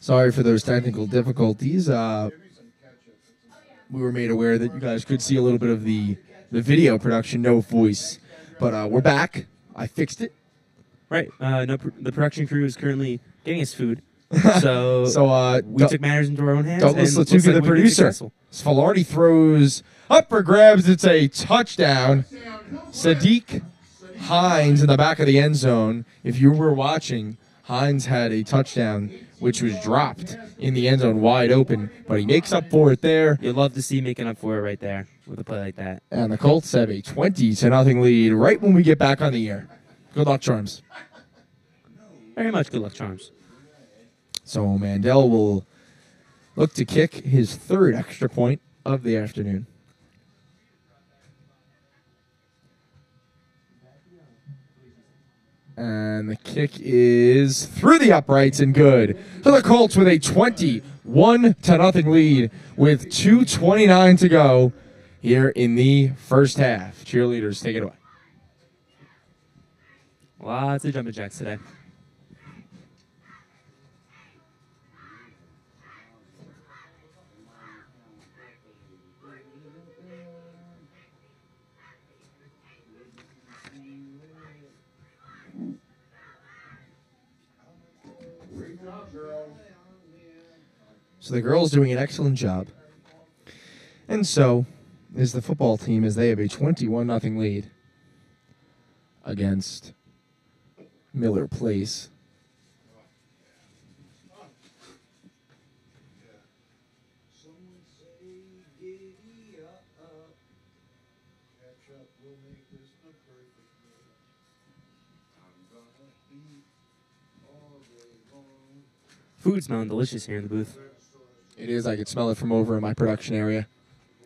Sorry for those technical difficulties. We were made aware that you guys could see a little bit of the video production, no voice. But we're back. I fixed it. Right. The production crew is currently getting us food. So, we took matters into our own hands. Douglas Lattuca, the producer. Sfalardi throws up for grabs. It's a touchdown. Sadiq Hines in the back of the end zone. If you were watching, Hines had a touchdown which was dropped in the end zone wide open, but he makes up for it there. You'd love to see making up for it right there with a play like that. And the Colts have a 20-0 lead right when we get back on the air. Good luck, Charms. Very much good luck, Charms. So Mandel will look to kick his third extra point of the afternoon. And the kick is through the uprights and good. So the Colts with a 21-0 lead with 2:29 to go here in the first half. Cheerleaders, take it away. Lots of jumping jacks today. So the girls doing an excellent job. And so is the football team as they have a 21-0 lead against Miller Place. Food smelling delicious here in the booth. It is. I could smell it from over in my production area.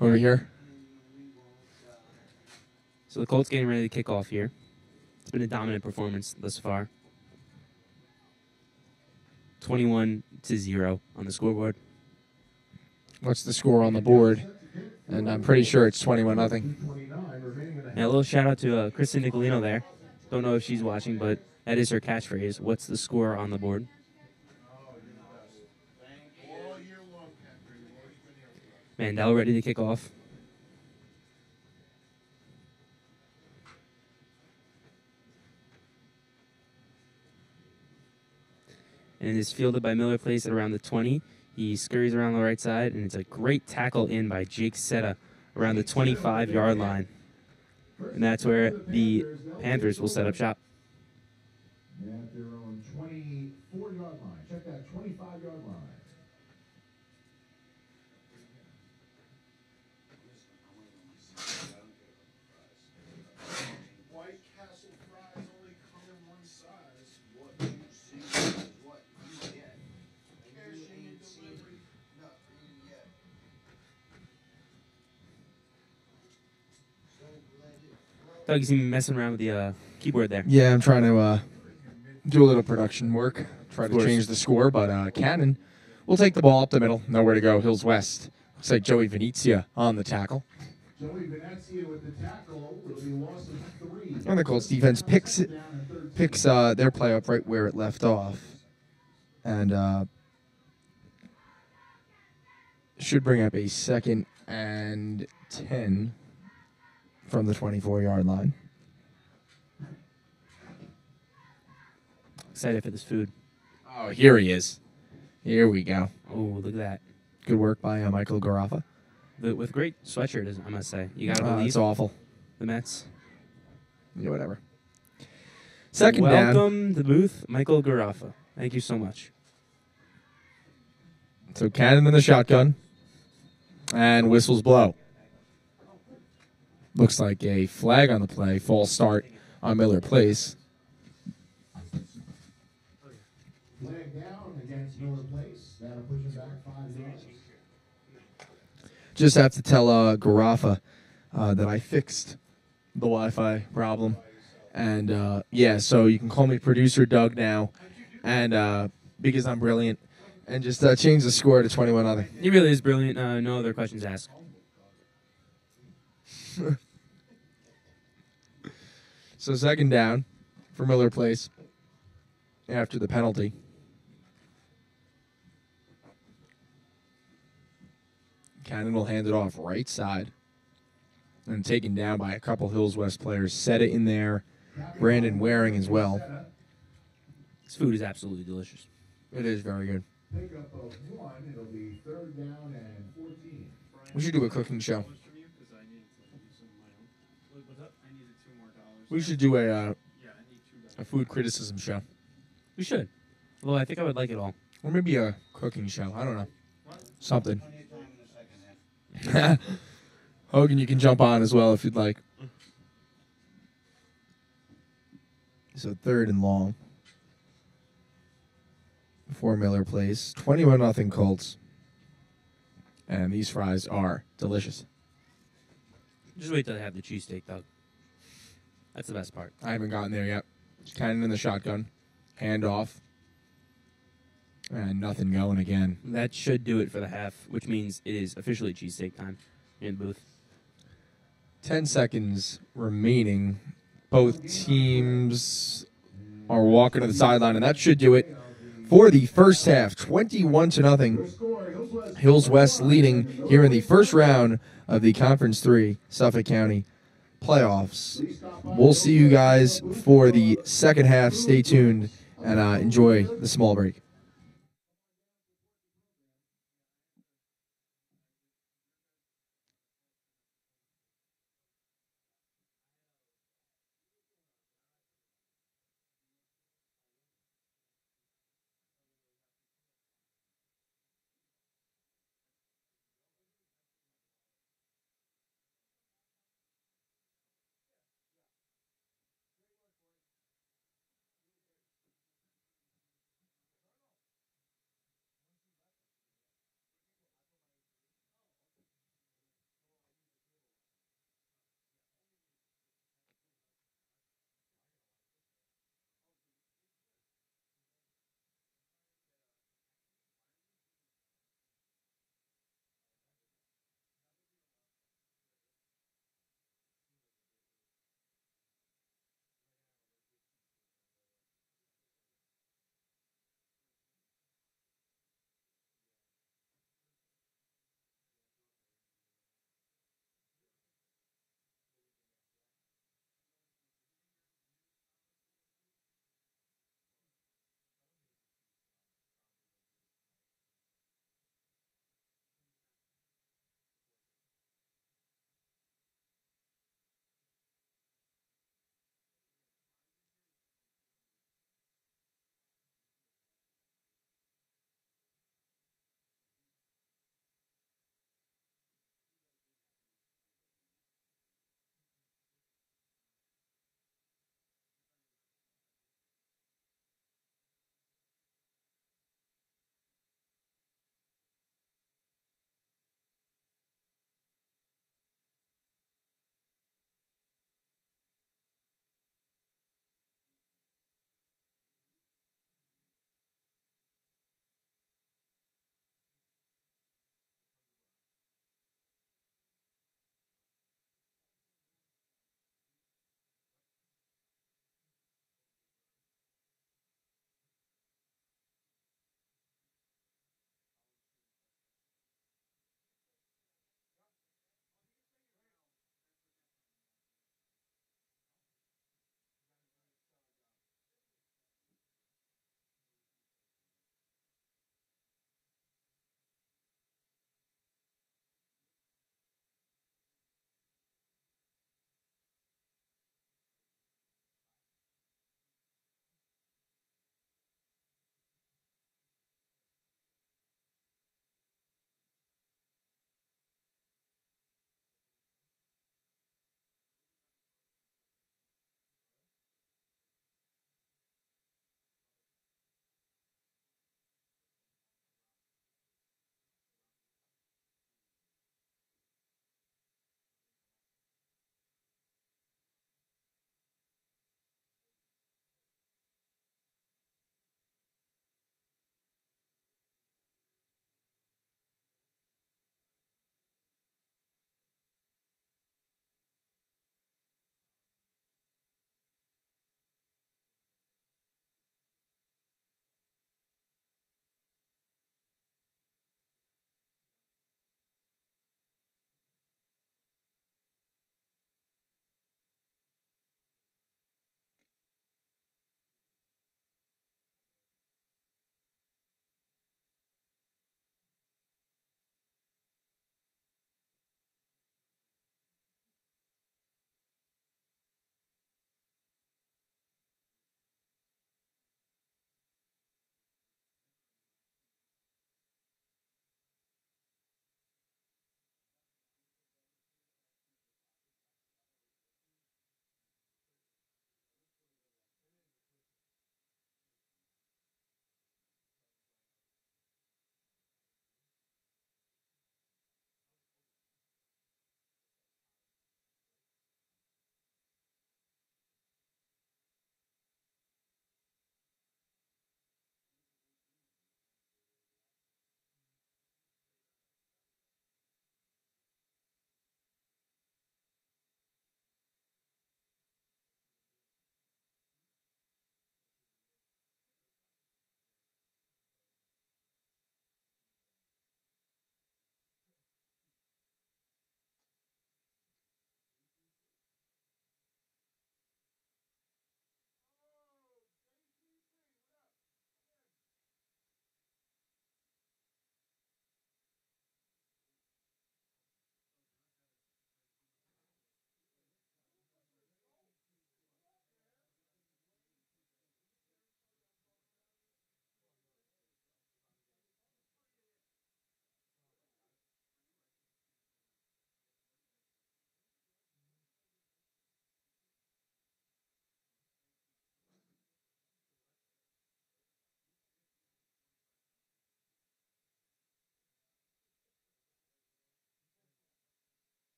Over here. So the Colts getting ready to kick off here. It's been a dominant performance thus far. 21-0 on the scoreboard. What's the score on the board? And I'm pretty sure it's 21-0. Yeah, a little shout out to Kristen Nicolino there. Don't know if she's watching, but that is her catchphrase. What's the score on the board? Mandel ready to kick off. And it is fielded by Miller Place at around the 20. He scurries around the right side, and it's a great tackle in by Jake Seta around the 25-yard line. And that's where the Panthers will set up shop. At their own 24-yard line. Check that 25-yard line. Doug, you see me messing around with the keyboard there. Yeah, I'm trying to do a little production work. Try to change the score, but Cannon will take the ball up the middle. Nowhere to go. Hills West. Looks like Joey Venezia on the tackle. Joey Venezia with the tackle. It'll be loss of 3. And the Colts defense picks their play up right where it left off. And should bring up a 2nd and 10 from the 24-yard line. Excited for this food. Oh, here he is. Here we go. Oh, look at that. Good work by Michael Garaffa. With great sweatshirt, I must say. You got to believe it's awful. The Mets. Yeah, whatever. Second down. Welcome to the booth, Michael Garaffa. Thank you so much. So Cannon in the shotgun. And whistles blow. Looks like a flag on the play. False start on Miller Place. Flag down against Miller Place. That'll push him back 5 yards. Just have to tell Garaffa that I fixed the Wi-Fi problem. And, yeah, so you can call me Producer Doug now. And because I'm brilliant. And just change the score to 21-0. He really is brilliant. No other questions asked. So second down for Miller Place after the penalty. Cannon will hand it off right side. And taken down by a couple Hills West players. Set it in there. Brandon Waring as well. This food is absolutely delicious. It is very good. Pickup of 1. It'll be 3rd down and 14. We should do a cooking show. We should do a food criticism show. We should. Although I think I would like it all. Or maybe a cooking show. I don't know. Something. Hogan, you can jump on as well if you'd like. So 3rd and long. For Miller Place. 21-0 Colts. And these fries are delicious. Just wait till they have the cheesesteak, Doug. That's the best part. I haven't gotten there yet. Cannon in the shotgun. Hand off. And nothing going again. That should do it for the half, which means it is officially cheesesteak time in the booth. 10 seconds remaining. Both teams are walking to the sideline, and that should do it for the first half. 21-0. Hills West leading here in the first round of the Conference 3 Suffolk County playoffs. We'll see you guys for the second half. Stay tuned and enjoy the small break.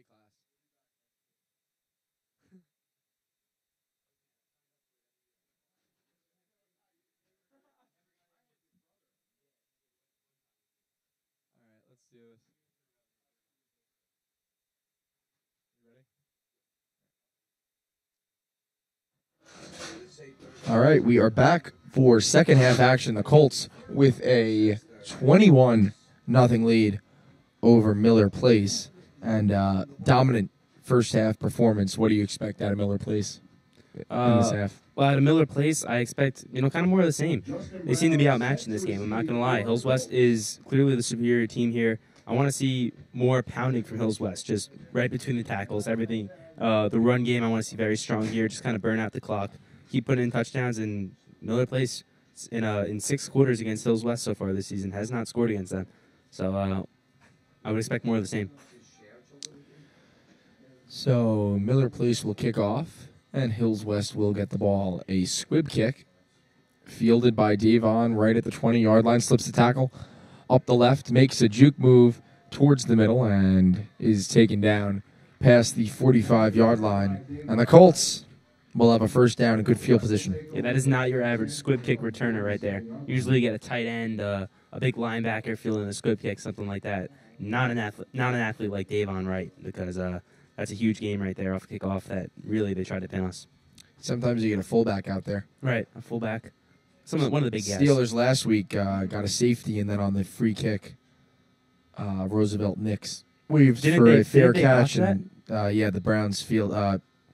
great class. All right, let's do this. You ready? All right, we are back for second half action. The Colts with a 21-0 lead over Miller Place, and dominant first half performance. What do you expect out of Miller Place in this half? Well, out of Miller Place, I expect, kind of more of the same. They seem to be outmatched in this game. I'm not going to lie. Hills West is clearly the superior team here. I want to see more pounding from Hills West, just right between the tackles, everything. The run game, I want to see very strong here, just kind of burn out the clock. Keep putting in touchdowns, and Miller Place in 6 quarters against Hills West so far this season has not scored against them. So I would expect more of the same. So Miller Place will kick off, and Hills West will get the ball. A squib kick, fielded by Davon right at the 20-yard line, slips the tackle up the left, makes a juke move towards the middle, and is taken down past the 45-yard line. And the Colts will have a first down and good field position. Yeah, that is not your average squib kick returner right there. Usually you get a tight end, a big linebacker fielding a squib kick, something like that. Not an athlete like Davon Wright, because that's a huge game right there off kickoff that really they tried to pin us. Sometimes you get a fullback out there. Right, a fullback. One of the big guys. Steelers last week got a safety, and then on the free kick, Roosevelt Nix weaved for a fair catch, and the Browns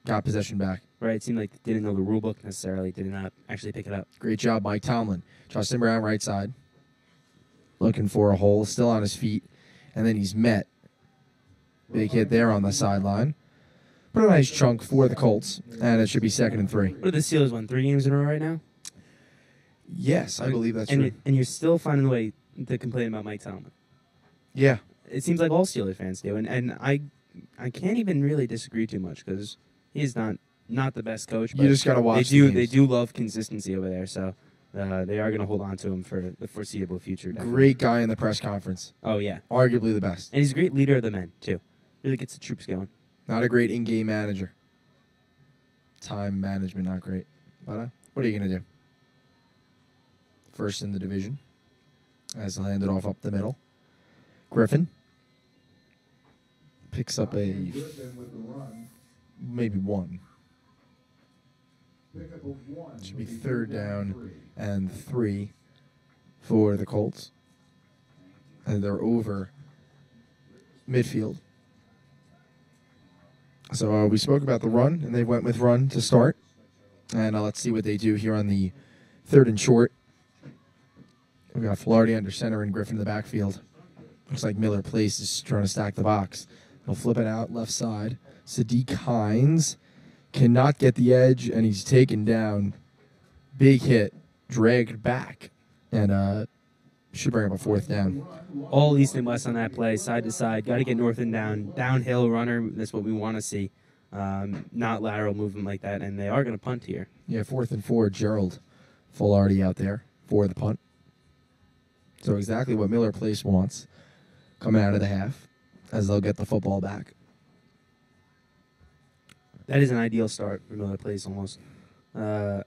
got possession back. Right, it seemed like they didn't know the rule book necessarily, did not actually pick it up. Great job, Mike Tomlin. Justin Brown, right side, looking for a hole, still on his feet, and then he's met. Big hit there on the sideline. But a nice chunk for the Colts, and it should be 2nd and 3. What did the Steelers won, 3 games in a row right now? Yes, I believe that's true. And you're still finding a way to complain about Mike Tomlin. Yeah. It seems like all Steelers fans do, and I can't even really disagree too much, because he's not the best coach. But you just got to watch They do love consistency over there, so they are going to hold on to him for the foreseeable future. Definitely. Great guy in the press conference. Oh, yeah. Arguably the best. And he's a great leader of the men, too. Really gets the troops going. Not a great in-game manager. Time management, not great. But what are you going to do? First in the division, as he'll hand it off up the middle. Griffin picks up maybe one. Should be 3rd down and 3 for the Colts. And they're over midfield. So we spoke about the run, and they went with run to start. And let's see what they do here on the 3rd and short. We got Flaherty under center and Griffin in the backfield. Looks like Miller Place is trying to stack the box. He'll flip it out left side. Sadiq Hines cannot get the edge, and he's taken down. Big hit, dragged back, and should bring up a 4th down. All east and west on that play, side to side. Got to get north and down. Downhill runner, that's what we want to see. Not lateral movement like that, and they are going to punt here. Yeah, 4th and 4, Gerald Flaherty out there for the punt. So exactly what Miller Place wants coming out of the half, as they'll get the football back. That is an ideal start for Miller Place almost. A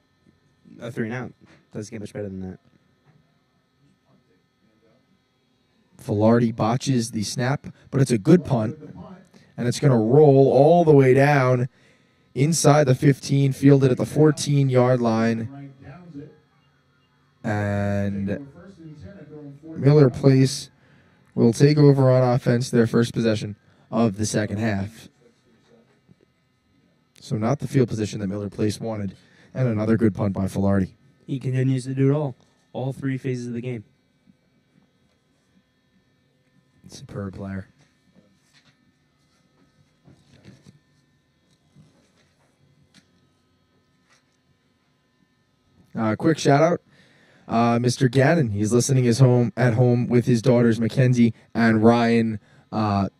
3-and-out. Doesn't get much better than that. Flaherty botches the snap, but it's a good punt, and it's going to roll all the way down inside the 15, fielded at the 14-yard line. And Miller Place will take over on offense their first possession of the second half. So not the field position that Miller Place wanted, and another good punt by Flaherty. He continues to do it all 3 phases of the game. Superb player. Quick shout out. Mr. Gannon, he's listening at home with his daughters Mackenzie and Ryan.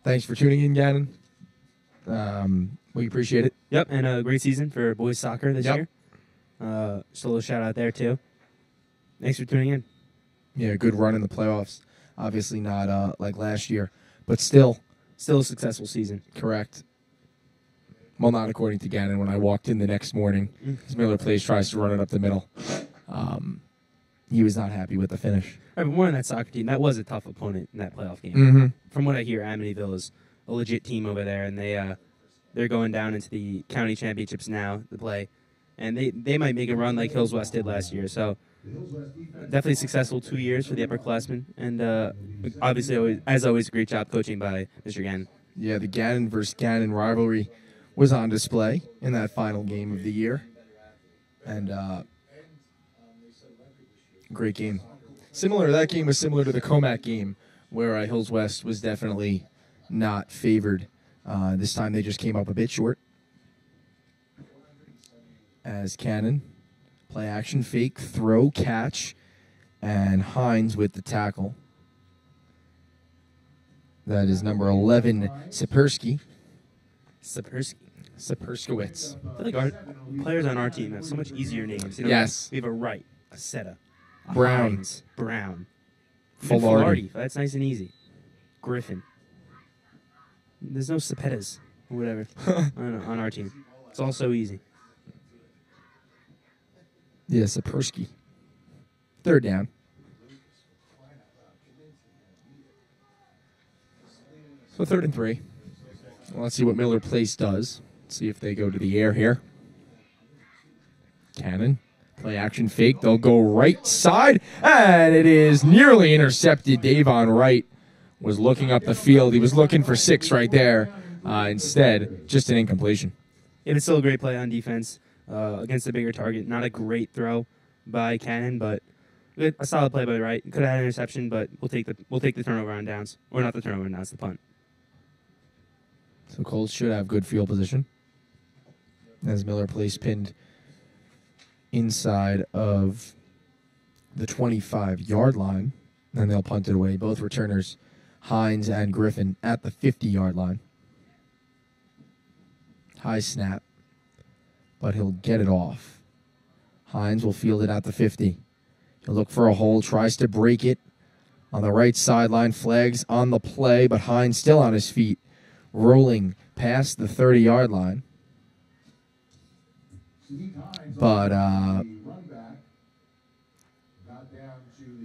Thanks for tuning in, Gannon. We appreciate it. Yep, and a great season for boys soccer this year. Just a little shout out there too. Thanks for tuning in. Yeah, good run in the playoffs. Obviously not like last year, but still Still a successful season. Correct. Well, not according to Gannon. When I walked in the next morning, as Miller Place tries to run it up the middle, he was not happy with the finish. Right, but more on that soccer team, that was a tough opponent in that playoff game. Mm-hmm. From what I hear, Amityville is a legit team over there, and they're going down into the county championships now to play, and they might make a run like Hills West did last year. So definitely successful 2 years for the upperclassmen, and obviously, as always, great job coaching by Mr. Gannon. Yeah, the Gannon versus Gannon rivalry was on display in that final game of the year, and great game. That game was similar to the Comac game, where Hills West was definitely not favored. This time they just came up a bit short. As Cannon, play action, fake, throw, catch, and Hines with the tackle. That is number 11, Sapersky. Saperskowitz. I feel like our players on our team have so much easier names. You know, Yes. We have a Wright, a Seta, a Brown. Hines, Brown. Filardi. That's nice and easy. Griffin. There's no Cepetas or whatever on our team. It's all so easy. Yeah, Sapersky. Third down. So 3rd and 3. Well, let's see what Miller Place does. See if they go to the air here. Cannon. Play action fake. They'll go right side. And it is nearly intercepted. Davon Wright was looking up the field. He was looking for 6 right there. Instead, just an incompletion. It was still a great play on defense against a bigger target. Not a great throw by Cannon, but a solid play by Wright. Could have had an interception, but we'll take the turnover on downs. Or not the turnover on downs, the punt. So Colts should have good field position. As Miller Place pinned inside of the 25-yard line. And they'll punt it away. Both returners, Hines and Griffin, at the 50-yard line. High snap. But he'll get it off. Hines will field it at the 50. He'll look for a hole, tries to break it on the right sideline. Flags on the play, but Hines still on his feet, rolling past the 30-yard line.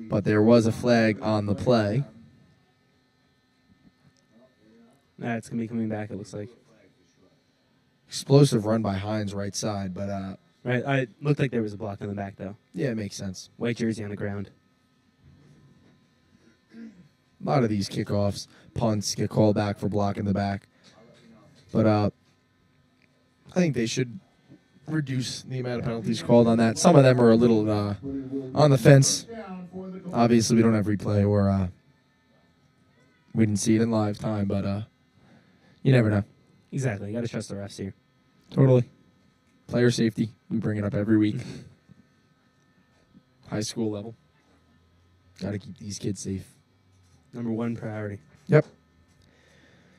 But there was a flag on the play. It's going to be coming back, it looks like. Explosive run by Hines right side, but Right, it looked like there was a block in the back, though. yeah, it makes sense. White jersey on the ground. A lot of these kickoffs, punts get called back for block in the back. But I think they should reduce the amount of penalties called on that. Some of them are a little on the fence. Obviously, we don't have replay or we didn't see it in live time, but you never know. Exactly. You got to trust the refs here. Totally. Player safety. We bring it up every week. High school level. Got to keep these kids safe. Number 1 priority. Yep.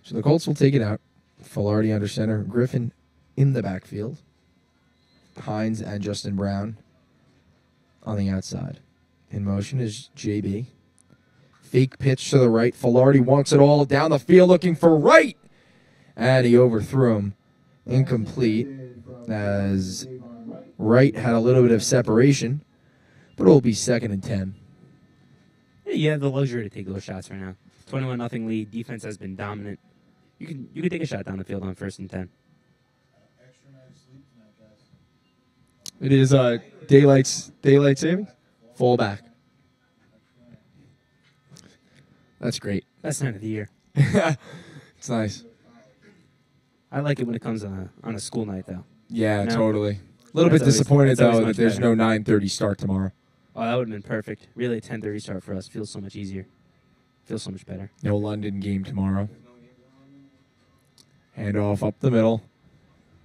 So the Colts will take it out. Filardi under center. Griffin in the backfield. Hines and Justin Brown on the outside. In motion is JB. Fake pitch to the right. Filardi wants it all down the field looking for Wright. And he overthrew him. Incomplete. As Wright had a little bit of separation. But it will be 2nd and 10. Yeah, you have the luxury to take those shots right now. 21-0 lead. Defense has been dominant. You can take a shot down the field on 1st and 10. It is daylight savings. Fall back. That's great. Best night of the year. It's nice. I like it when it comes on a school night, though. Yeah, No. totally. A little bit That's always- disappointed, that's always though, that much there's better. no 9:30 start tomorrow. Oh, that would have been perfect. Really, a 10:30 start for us feels so much easier. Feels so much better. No London game tomorrow. Handoff up the middle.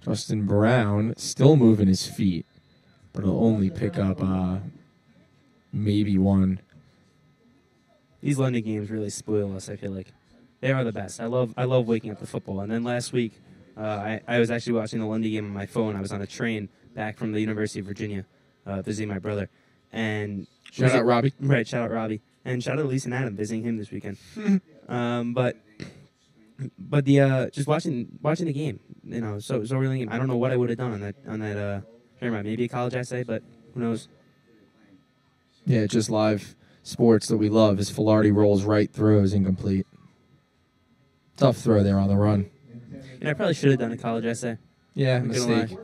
Justin Brown still moving his feet, but he'll only pick up maybe 1. These London games really spoil us, I feel like. They are the best. I love waking up to football. And then last week, I was actually watching the London game on my phone. I was on a train back from the University of Virginia visiting my brother. And Shout out Robbie. Right, shout out Robbie. And shout out Elise and Adam visiting him this weekend. But But the just watching the game, so really, I don't know what I would have done on that maybe a college essay, but who knows? Yeah, just live sports that we love as Filardi rolls right through is incomplete. Tough throw there on the run. I probably should have done a college essay. Yeah, I'm gonna mistake. lie.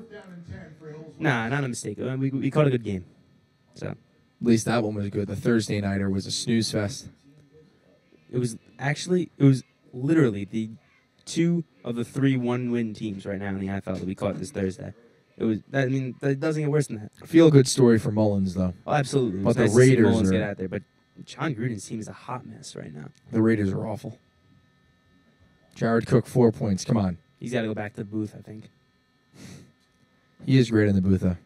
Nah, not a mistake. We caught a good game. So At least that one was good. The Thursday nighter was a snooze fest. it was literally the 2 of the 3 1-win teams right now in the NFL that we caught this Thursday. That doesn't get worse than that. Feel good story for Mullins though. Oh, absolutely. It But was the nice to see Raiders Mullins are- get out there, but John Gruden's team is a hot mess right now. The Raiders are awful. Jared Cook 4 points. Come on, He's got to go back to the booth, I think. he is great in the booth though.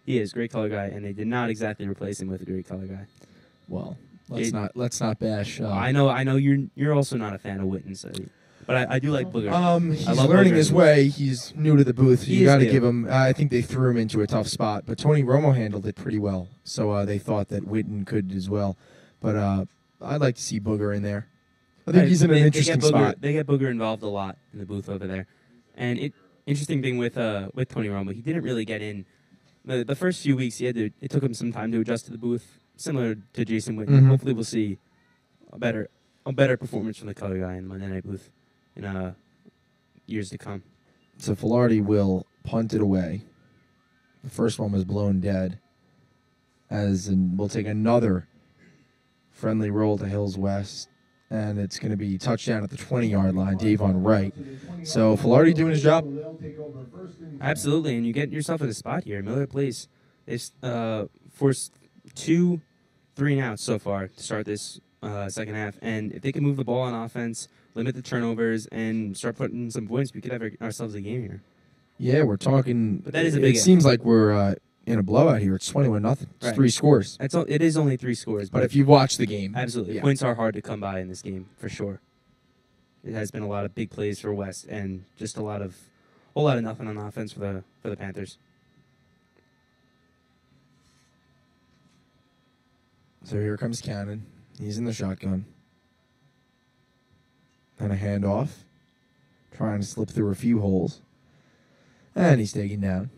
He is great color guy, and they did not exactly replace him with a great color guy. Well, let's not bash. I know you're also not a fan of Witten, so, but I do like Booger. He's I love learning Booger. his way. He's new to the booth. He You is got to new. give him. I think they threw him into a tough spot, but Tony Romo handled it pretty well. So they thought that Witten could as well. But I'd like to see Booger in there. I think he's in an interesting spot. They get Booger involved a lot in the booth over there, and interesting thing with Tony Romo, he didn't really get in. The first few weeks, it took him some time to adjust to the booth, similar to Jason Witten. Mhm. Hopefully, we'll see a better performance from the color guy in the Monday Night Booth in years to come. So Filardi will punt it away. The first one was blown dead. We'll take another friendly roll to Hills West, and it's going to be touchdown at the 20-yard line, Davon Wright. So Filardi doing his job. Absolutely, and you get yourself in a spot here. Miller Place, they've forced 2 3-and-outs so far to start this second half, and if they can move the ball on offense, limit the turnovers, and start putting some points, we could have ourselves a game here. Yeah, we're talking. But that is a big It if. seems like we're in a blowout here. It's 21-0. It's Right. 3 scores. It is only 3 scores, But if you watch the game, absolutely, yeah. points are hard to come by in this game for sure. It has been a lot of big plays for West, and just a whole lot of nothing on offense for the Panthers. So here comes Cannon. He's in the shotgun. And a handoff. Trying to slip through a few holes. And he's taken down.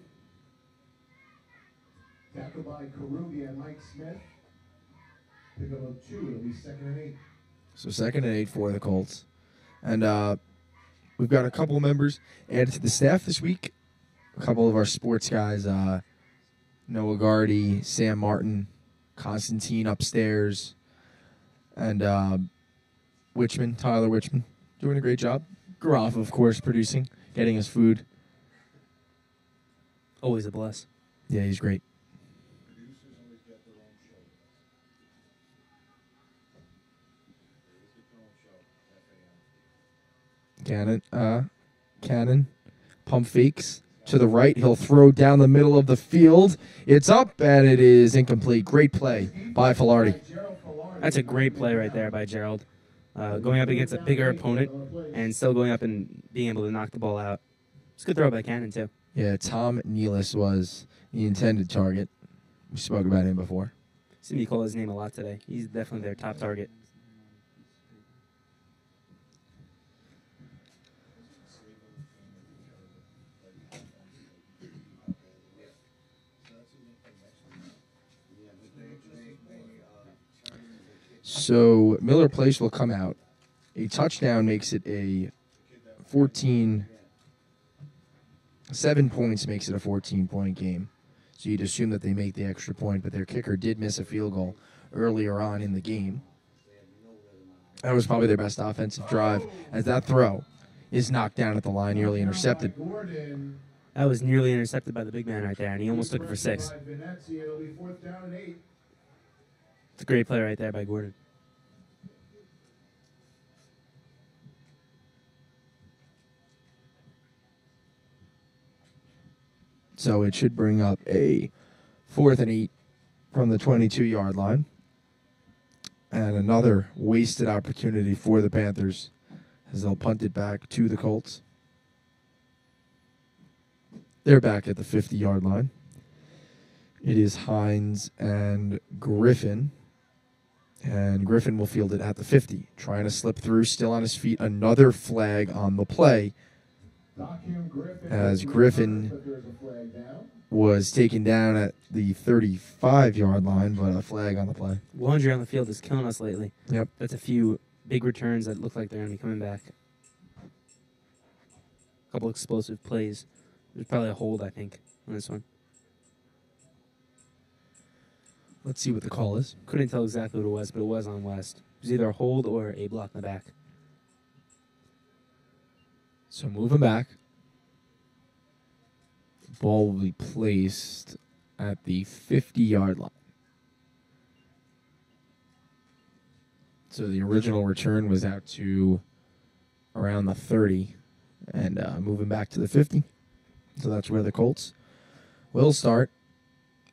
Tackled by Karugi and Mike Smith. Pick up of 2. It'll be 2nd and 8. So 2nd and 8 for the Colts. And we've got a couple members added to the staff this week. A couple of our sports guys, Noah Gardy, Sam Martin, Constantine upstairs, and Tyler Wichman, doing a great job. Garaffa, of course, producing, getting us food. Always a bless. Yeah, he's great. Producers always get their own show. They always get their own show. FAM. Cannon, pump fakes to the right. He'll throw down the middle of the field. It's up, and it is incomplete. Great play by Filardi. That's a great play right there by Gerald. Going up against a bigger opponent and still going up and being able to knock the ball out. It's a good throw by Cannon, too. Yeah, Tom Nealis was the intended target. We spoke about him before. Seem to call his name a lot today. He's definitely their top target. So Miller Place will come out. A touchdown makes it a 14. 7 points makes it a 14-point game. So you'd assume that they make the extra point, but their kicker did miss a field goal earlier on in the game. That was probably their best offensive drive, as that throw is knocked down at the line, nearly intercepted. That was nearly intercepted by the big man right there, and he almost took it for 6. It'll be 4th down and 8. It's a great play right there by Gordon. So it should bring up a 4th and 8 from the 22-yard line. And another wasted opportunity for the Panthers as they'll punt it back to the Colts. They're back at the 50-yard line. It is Hines and Griffin And Griffin will field it at the 50. Trying to slip through, still on his feet. Another flag on the play. As Griffin was taken down at the 35-yard line, but a flag on the play. Laundry on the field is killing us lately. Yep. That's a few big returns that look like they're going to be coming back. A couple explosive plays. There's probably a hold, I think, on this one. Let's see what the call is. Couldn't tell exactly what it was, but it was on West. It was either a hold or a block in the back. So moving back. Ball will be placed at the 50-yard line. So the original return was out to around the 30 and moving back to the 50. So that's where the Colts will start.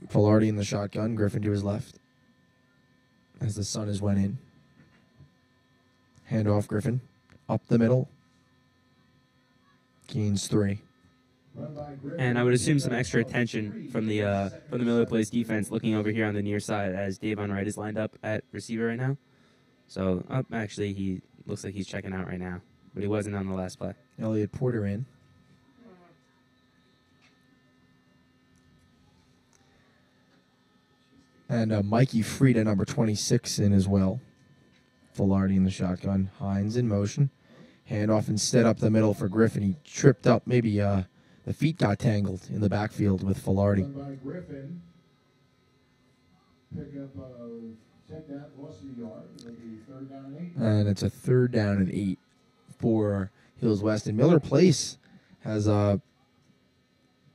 Filardi in the shotgun, Griffin to his left as the sun has went in. Hand off Griffin. Up the middle. Gains 3. And I would assume some extra attention from the Miller Place defense looking over here on the near side as Davon Wright is lined up at receiver right now. So, actually, he looks like he's checking out right now, but he wasn't on the last play. Elliot Porter in. And Mikey Frieda, number 26, in as well. Filardi in the shotgun. Hines in motion. Handoff instead up the middle for Griffin. He tripped up. Maybe the feet got tangled in the backfield with Filardi. And it's a 3rd down and 8 for Hills West. And Miller Place has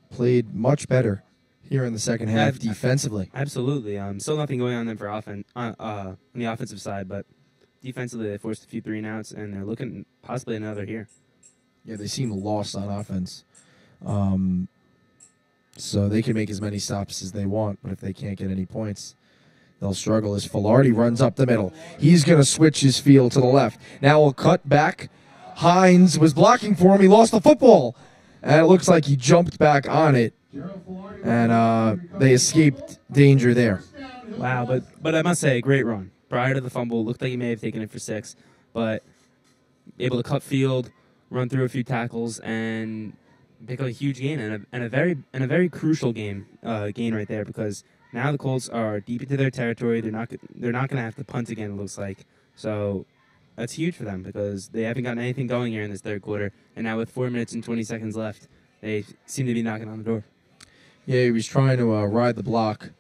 played much better here in the second half defensively. Absolutely. Still nothing going on there for on the offensive side, but defensively they forced a few 3-and-outs, and they're looking possibly another here. Yeah, they seem lost on offense. So they can make as many stops as they want, but if they can't get any points, they'll struggle as Filardi runs up the middle. He's going to switch his field to the left. Now we'll cut back. Hines was blocking for him. He lost the football. And it looks like he jumped back on it. And they escaped danger there. Wow, but I must say, great run. Prior to the fumble, looked like he may have taken it for 6, but able to cut field, run through a few tackles, and pick up a huge gain and a very crucial gain right there, because now the Colts are deep into their territory. They're not going to have to punt again, it looks like. So that's huge for them because they haven't gotten anything going here in this third quarter, and now with 4 minutes and 20 seconds left, they seem to be knocking on the door. Yeah, he was trying to ride the block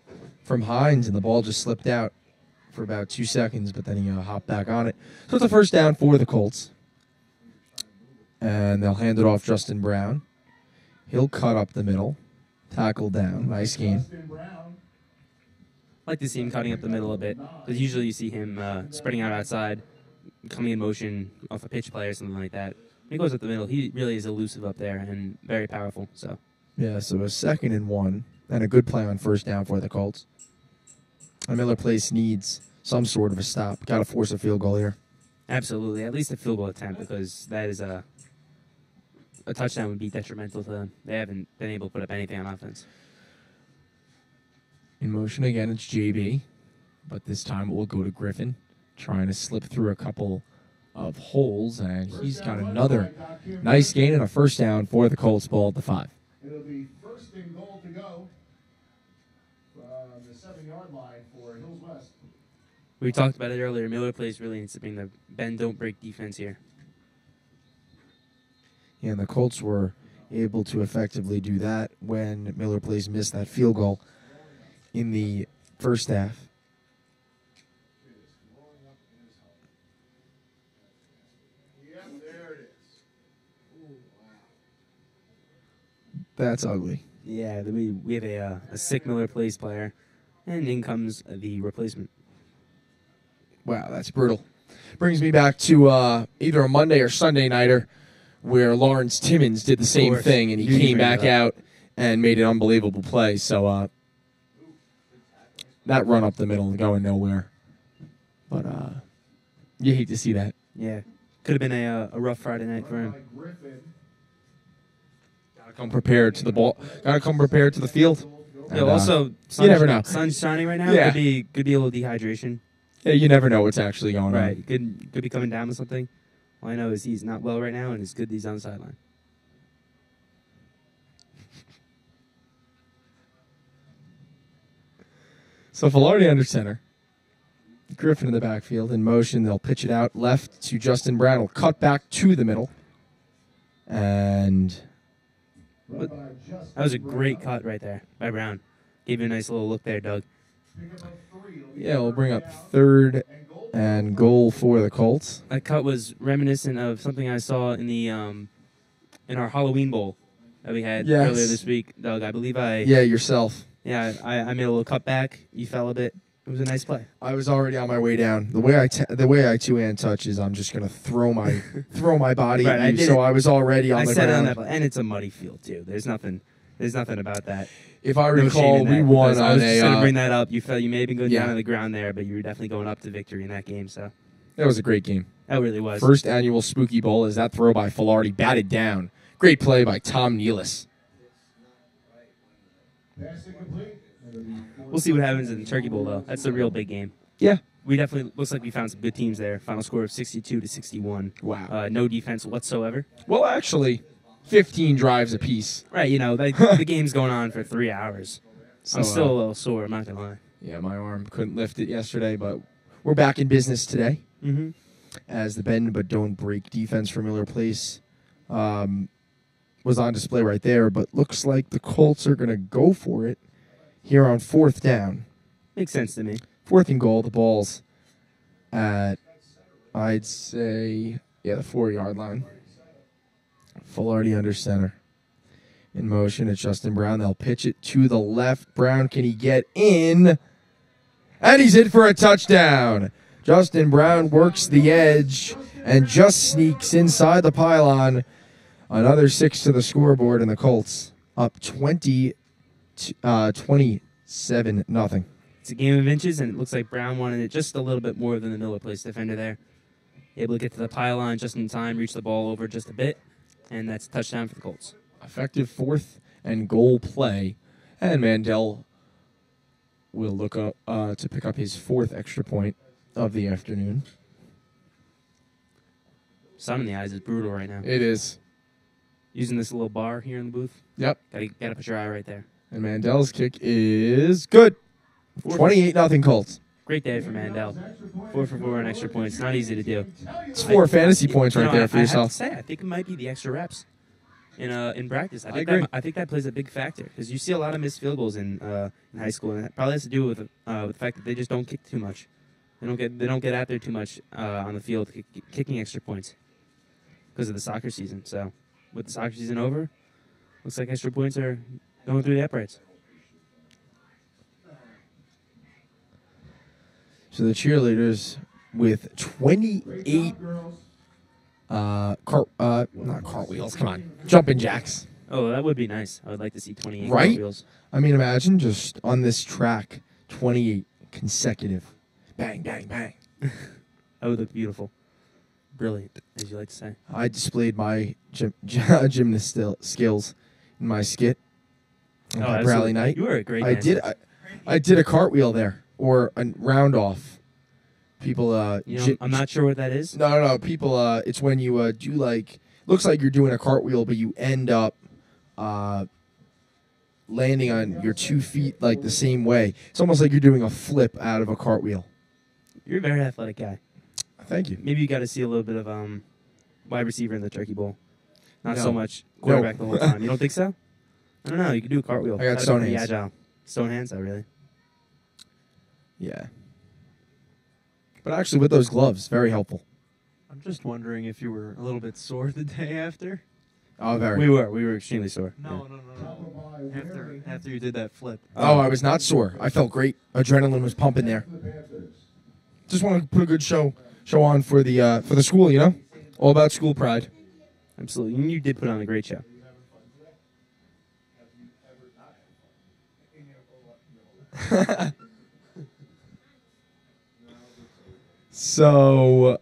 from Hines, and the ball just slipped out for about 2 seconds, but then he hopped back on it. So it's a 1st down for the Colts. And they'll hand it off Justin Brown. He'll cut up the middle. Tackle down. Nice gain. I like to see him cutting up the middle a bit, because usually you see him spreading out outside, coming in motion off a pitch play or something like that. When he goes up the middle, he really is elusive up there and very powerful. So yeah, so a 2nd and 1, and a good play on 1st down for the Colts. And Miller Place needs some sort of a stop. Got to force a field goal here. Absolutely, at least a field goal attempt, because that is a touchdown would be detrimental to them. They haven't been able to put up anything on offense. In motion again, it's JB, but this time it will go to Griffin, trying to slip through a couple of holes, and he's got another nice gain and a 1st down for the Colts. Ball at the 5. It'll be 1st and goal to go from the 7-yard line for Hills West. We talked about it earlier. Miller Place really needs to bring the bend, don't break defense here. Yeah, and the Colts were able to effectively do that when Miller Place missed that field goal in the 1st half. Yeah, there it is. Ooh, wow. That's ugly. Yeah, we have a sick Miller Place player, and in comes the replacement. Wow, that's brutal. Brings me back to either a Monday or Sunday nighter where Lawrence Timmons did the same thing, and he came back out and made an unbelievable play. So that run up the middle going nowhere. But you hate to see that. Yeah, could have been a rough Friday night for him. Gotta come prepared to the ball. Gotta come prepared to the field. Yeah, also, you never know. Sun's shining right now. Yeah. Could be a little dehydration. Yeah, you never know what's actually going Right. on. Could be coming down with something. All I know is he's not well right now, and it's good that he's on the sideline. So Filardi under center. Griffin in the backfield in motion. They'll pitch it out left to Justin Brown. Will cut back to the middle. And That was a great cut right there by Brown. Gave you a nice little look there, Doug. yeah, we'll bring up 3rd and goal for the Colts. That cut was reminiscent of something I saw in the in our Halloween bowl that we had Yes. earlier this week, Doug. I believe I Yourself. I made a little cut back. You fell a bit. It was a nice play. I was already on my way down. The way I two-hand touch is I'm just gonna throw my body Right, I at you. did So it. I was already on I the said it on ground. that play, and it's a muddy field too. There's nothing about that. If I No shame recall, in we that, won because I on was just going to a. bring that up. You may have been going yeah. down on the ground there, but you were definitely going up to victory in that game. So That was a great game. that really was. First annual Spooky Bowl is that throw by Filardi batted down. Great play by Tom Nealis. We'll see what happens in the Turkey Bowl, though. That's a real big game. Yeah. We definitely looks like we found some good teams there. Final score of 62-61. Wow. No defense whatsoever. Well, actually, 15 drives apiece. Right, the game's going on for 3 hours. So, I'm still a little sore. I'm not gonna lie. Yeah, my arm couldn't lift it yesterday, but we're back in business today. Mm-hmm. As the bend but don't break defense for Miller Place was on display right there. But looks like the Colts are going to go for it here on 4th down. Makes sense to me. 4th and goal. The ball's at, I'd say, the 4-yard line. Filardi under center. In motion, it's Justin Brown. They'll pitch it to the left. Brown, can he get in? And he's in for a touchdown. Justin Brown works the edge and just sneaks inside the pylon. Another 6 to the scoreboard, and the Colts up 27-0. It's a game of inches, and it looks like Brown wanted it just a little bit more than the Miller Place defender there. Able to get to the pylon just in time, reach the ball over just a bit, and that's a touchdown for the Colts. Effective 4th and goal play. And Mandel will look up to pick up his 4th extra point of the afternoon. Sun in the eyes is brutal right now. It is. Using this little bar here in the booth. Yep. Gotta put your eye right there. And Mandel's kick is good. 28-0 Colts. Great day for Mandel. 4 for 4 on extra points. Not easy to do. It's 4 fantasy points right there for I yourself. have to say, I think it might be the extra reps in practice. I agree. I think that plays a big factor because you see a lot of missed field goals in high school, and it probably has to do with the fact that they just don't kick too much. They don't get out there too much on the field kicking extra points because of the soccer season. So with the soccer season over, looks like extra points are going through the uprights. So the cheerleaders with 28 not cartwheels, come on, jumping jacks. Oh, that would be nice. I would like to see 28 Right? wheels. I mean, imagine just on this track, 28 consecutive. Bang, bang, bang. That would look beautiful. Brilliant, as you like to say. I displayed my gymnast skills in my skit on Pep Rally absolutely. night. You were a great I dancer. did. I did a cartwheel there, or a round off. People, I'm not sure what that is. No. People, it's when you do looks like you're doing a cartwheel, but you end up landing on your 2 feet like the same way. It's almost like you're doing a flip out of a cartwheel. You're a very athletic guy. Thank you. Maybe you got to see a little bit of wide receiver in the Turkey Bowl. Not No. so much quarterback the whole time. You don't think so? I don't know. You can do a cartwheel. I got That'd be stone pretty hands. Agile. Stone hands? Oh, really? Yeah. But actually, with those gloves, very helpful. I'm just wondering if you were a little bit sore the day after. Oh, very. We were extremely sore. No. After you did that flip. Oh, I was not sore. I felt great. Adrenaline was pumping there. Just want to put a good show on for the school. You know, all about school pride. Absolutely. And you did put on a great show. So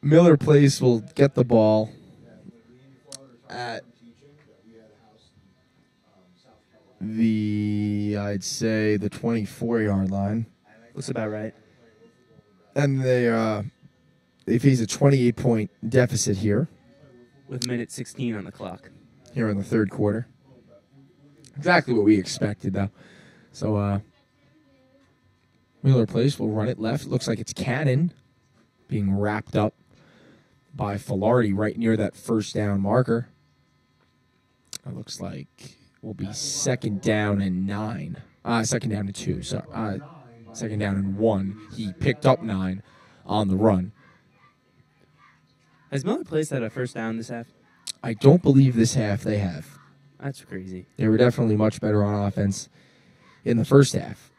Miller Place will get the ball at I'd say the 24-yard line. Looks about right. And they face a 28-point deficit here With minute 16 on the clock. in the third quarter. Exactly what we expected, though. So Miller Place will run it left. Looks like it's Cannon being wrapped up by Filardi right near that first down marker. It looks like will be second down and 9. Second down and 2. Sorry. Second down and 1. He picked up 9 on the run. Has Miller Place had a first down this half? I don't believe this half they have. That's crazy. They were definitely much better on offense in the first half,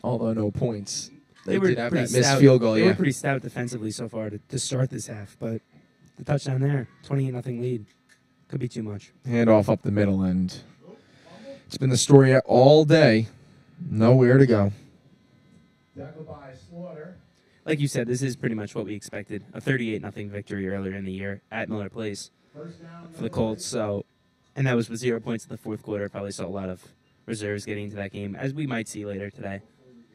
although no points. They did have that missed field goal. They were pretty stout defensively so far to start this half, but the touchdown there, 28-0 lead, could be too much. Handoff up the middle, and it's been the story all day. Nowhere to go. Tackled by Slaughter. Like you said, this is pretty much what we expected. A 38-0 victory earlier in the year at Miller Place First down. for the Colts. And that was with 0 points in the fourth quarter. Probably saw a lot of reserves getting into that game, as we might see later today.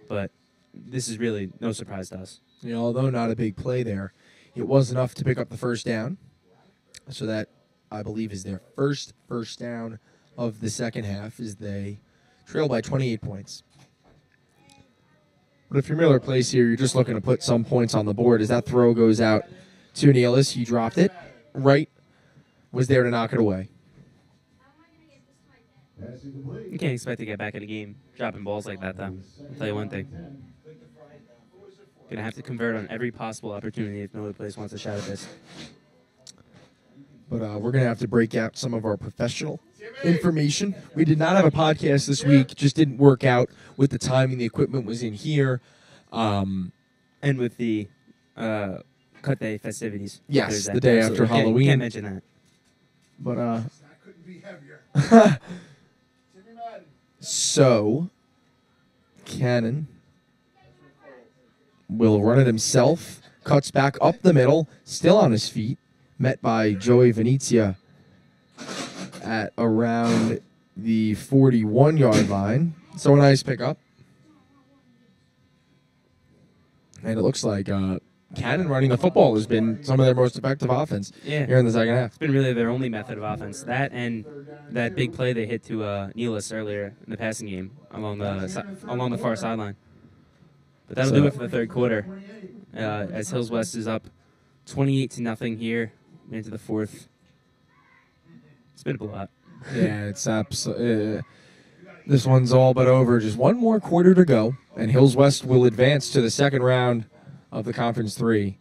But this is really no surprise to us. You know, although not a big play there, it was enough to pick up the first down. So that, I believe, is their first down of the second half, as they trail by 28 points. But if you're Miller Place here, you're just looking to put some points on the board. As that throw goes out to Nealis, he dropped it. Right was there to knock it away. Passing complete. You can't expect to get back in the game dropping balls like that, though. I'll tell you one thing. Going to have to convert on every possible opportunity if Miller Place wants a shot at this. But we're going to have to break out some of our professional information. We did not have a podcast this week. Just didn't work out with the timing. The equipment was in here. And with the cut day festivities. Yes, There's that. the day Absolutely. after Halloween. Can't mention that. But That couldn't be heavier. Jimmy Madden. so, Cannon will run it himself. Cuts back up the middle. Still on his feet. Met by Joey Venezia at around the 41-yard line. So a nice pickup. And it looks like Cannon running the football has been some of their most effective offense here in the second half. It's been really their only method of offense. That and that big play they hit to Nealis earlier in the passing game along the far sideline. But that'll do it for the third quarter. As Hills West is up 28-0 here into the fourth. It's been a blowout. Yeah, it's absolutely. This one's all but over. Just one more quarter to go, and Hills West will advance to the second round of the Conference 3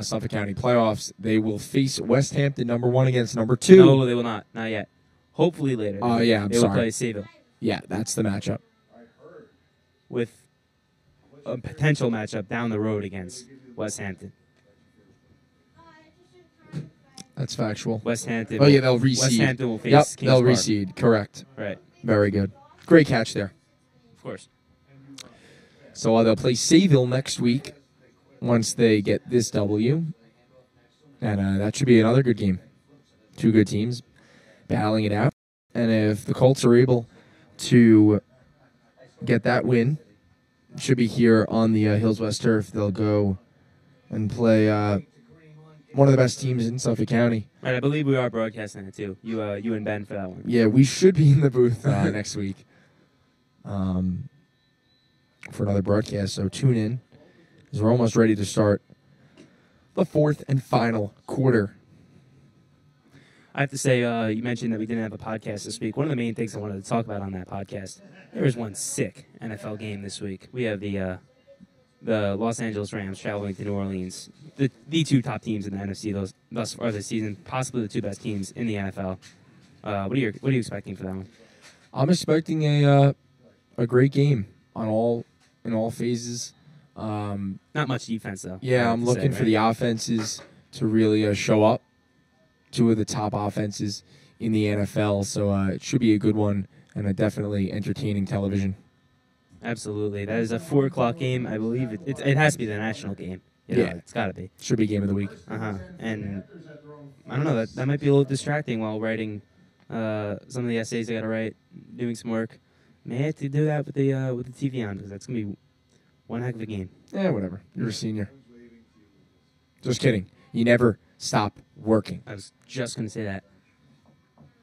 Suffolk County playoffs. They will face West Hampton, number 1 against number 2. No, they will not. Not yet. Hopefully later. Yeah, I'm they will sorry. play Sayville Yeah, that's the matchup. with a potential matchup down the road against West Hampton. That's factual. West Hampton. Oh, yeah, they'll reseed. West Hampton will face Yep, Kings they'll Park. reseed. Correct. Right. Very good. Great catch there. Of course. So they'll play Sayville next week once they get this W. And that should be another good game. Two good teams battling it out. And if the Colts are able to get that win, it should be here on the Hills West turf. They'll go and play one of the best teams in Suffolk County. Right, I believe we are broadcasting it too. You and Ben for that one. Yeah, we should be in the booth next week for another broadcast. So tune in, because we're almost ready to start the fourth and final quarter. I have to say, you mentioned that we didn't have a podcast this week. One of the main things I wanted to talk about on that podcast, there was one sick NFL game this week. We have the Los Angeles Rams traveling to New Orleans, the two top teams in the NFC thus far this season, possibly the two best teams in the NFL. What are you expecting for that one? I'm expecting a great game in all phases. Not much defense though. Yeah, I'm looking for the offenses to really show up. Two of the top offenses in the NFL, so it should be a good one and a definitely entertaining television. Absolutely. That is a 4 o'clock game. I believe it has to be the national game. You know, Yeah. It's got to be. Should be game of the week. And I don't know, that might be a little distracting while writing some of the essays I got to write, doing some work. May have to do that with the TV on, because that's going to be one heck of a game. Yeah, whatever. You're a senior. Just kidding. You never stop working. I was just going to say that.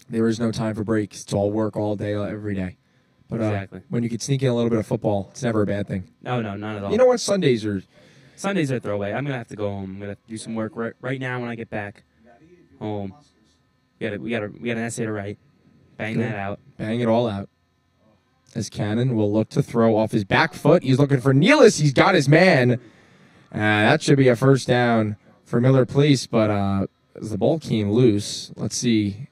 There is no time for breaks. It's all work all day, every day. But Exactly. when you can sneak in a little bit of football, it's never a bad thing. No, not at all. You know what? Sundays are a throwaway. I'm going to have to go home. I'm going to do some work right now when I get back home. We got an essay to write. Bang good. that out. Bang it all out. As Cannon will look to throw off his back foot. He's looking for Nealis. He's got his man. That should be a first down for Miller Place, but as the ball came loose, let's see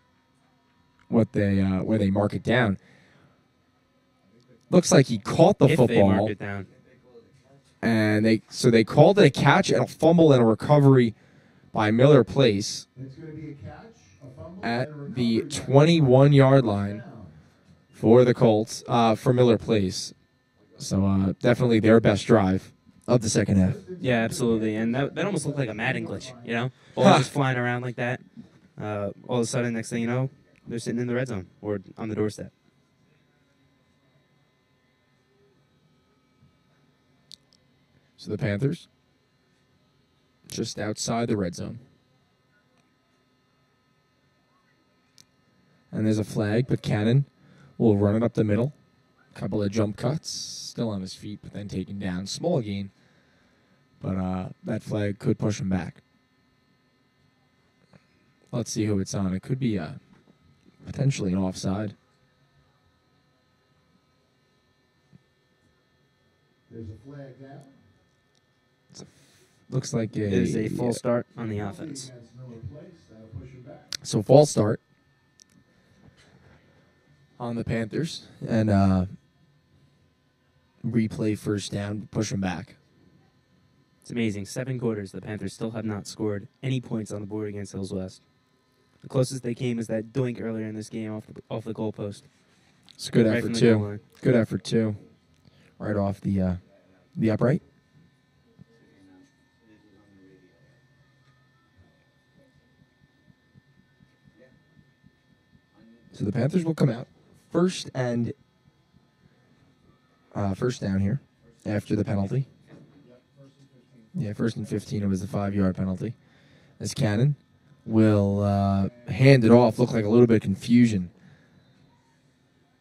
what they where they mark it down. Looks like he caught the If football. they mark it down. And they called it a catch and a fumble and a recovery by Miller Place It's going to be a catch, a fumble, at and a the recovery. 21-yard line for the Colts, for Miller Place. So definitely their best drive of the second half. Yeah, absolutely. And that almost looked like a Madden glitch, you know? Ball just flying around like that. All of a sudden, next thing you know, they're sitting in the red zone or on the doorstep. So the Panthers just outside the red zone. And there's a flag, but Cannon will run it up the middle. Couple of jump cuts, still on his feet, but then taken down. Small gain, but that flag could push him back. Let's see who it's on. It could be potentially an offside. There's a flag down. Looks like It is a full start on the offense. Against Miller Place, that'll push him back. So false start on the Panthers, and replay first down, push them back. It's amazing. 7 quarters, the Panthers still have not scored any points on the board against Hills West. The closest they came is that doink earlier in this game off the goalpost. It's a good Right effort from the goal too. line. Good effort too. Right off the upright. So the Panthers will come out first down here after the penalty. Yeah, 1st and 15. It was the 5-yard penalty. As Cannon will hand it off. Looked like a little bit of confusion.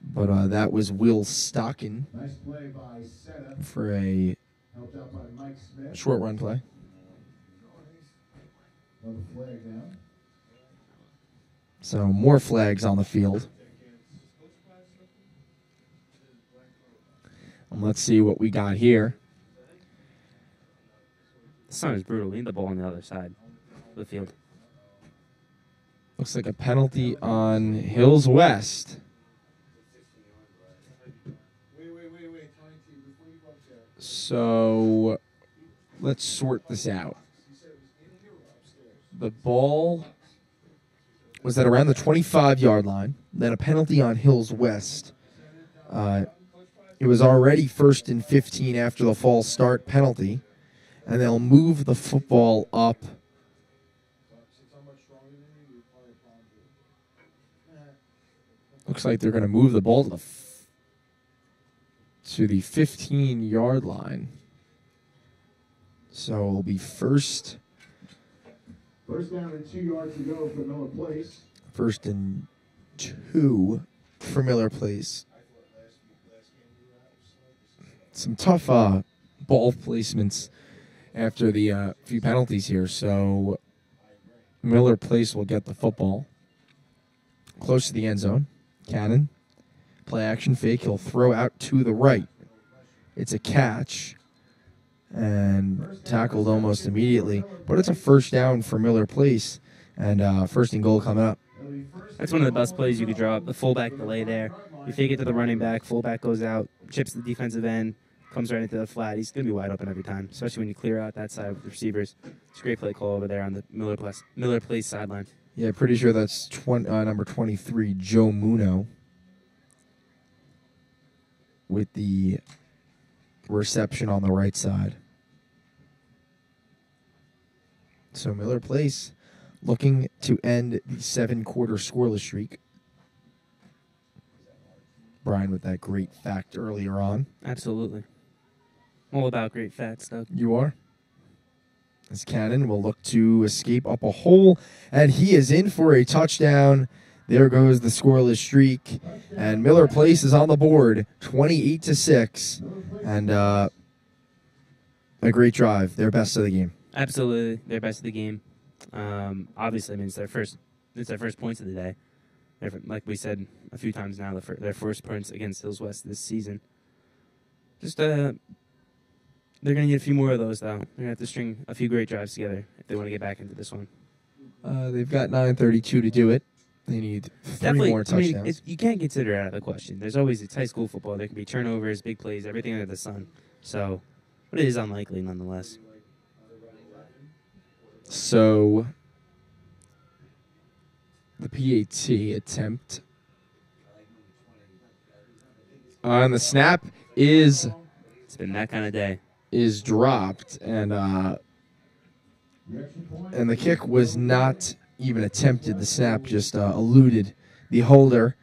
But that was Will Stockin Nice play by Seta, for a helped out by Mike Smith. short run play. Another flag down. So more flags on the field. And let's see what we got here. The sun is brutal. We need the ball on the other side of the field. Looks like a penalty on Hills West. So let's sort this out. The ball was at around the 25-yard line. Then a penalty on Hills West. It was already 1st and 15 after the false start penalty. And they'll move the football up. Looks like they're going to move the ball to the 15-yard line. So it'll be first. First down and 2 yards to go for Miller Place. 1st and 2 for Miller Place. Some tough ball placements after the few penalties here. So Miller Place will get the football close to the end zone. Cannon, play action fake. He'll throw out to the right. It's a catch and tackled almost immediately. But it's a first down for Miller Place, and 1st and goal coming up. That's one of the best plays you could draw up. The fullback delay there. You fake it to the running back. Fullback goes out, chips the defensive end, comes right into the flat. He's going to be wide open every time, especially when you clear out that side with the receivers. It's a great play call over there on the Miller Place sideline. Yeah, pretty sure that's number 23, Joe Muno, with the reception on the right side. So Miller Place looking to end the 7-quarter scoreless streak. Brian with that great fact earlier on. Absolutely. All about great fats, Doug. You are? As Cannon will look to escape up a hole, and he is in for a touchdown. There goes the scoreless streak, and Miller Place is on the board, 28-6, and a great drive. Their best of the game. Absolutely, their best of the game. Obviously, I mean, it's their first points of the day. Like we said a few times now, their first points against Hills West this season. Just they're going to need a few more of those, though. They're going to have to string a few great drives together if they want to get back into this one. They've got 9:32 to do it. They need three more touchdowns. I mean, you can't consider it out of the question. There's always, it's high school football. There can be turnovers, big plays, everything under the sun. So, but it is unlikely nonetheless. So, the PAT attempt on the snap is... It's been that kind of day. Is dropped, and the kick was not even attempted. The snap just eluded the holder,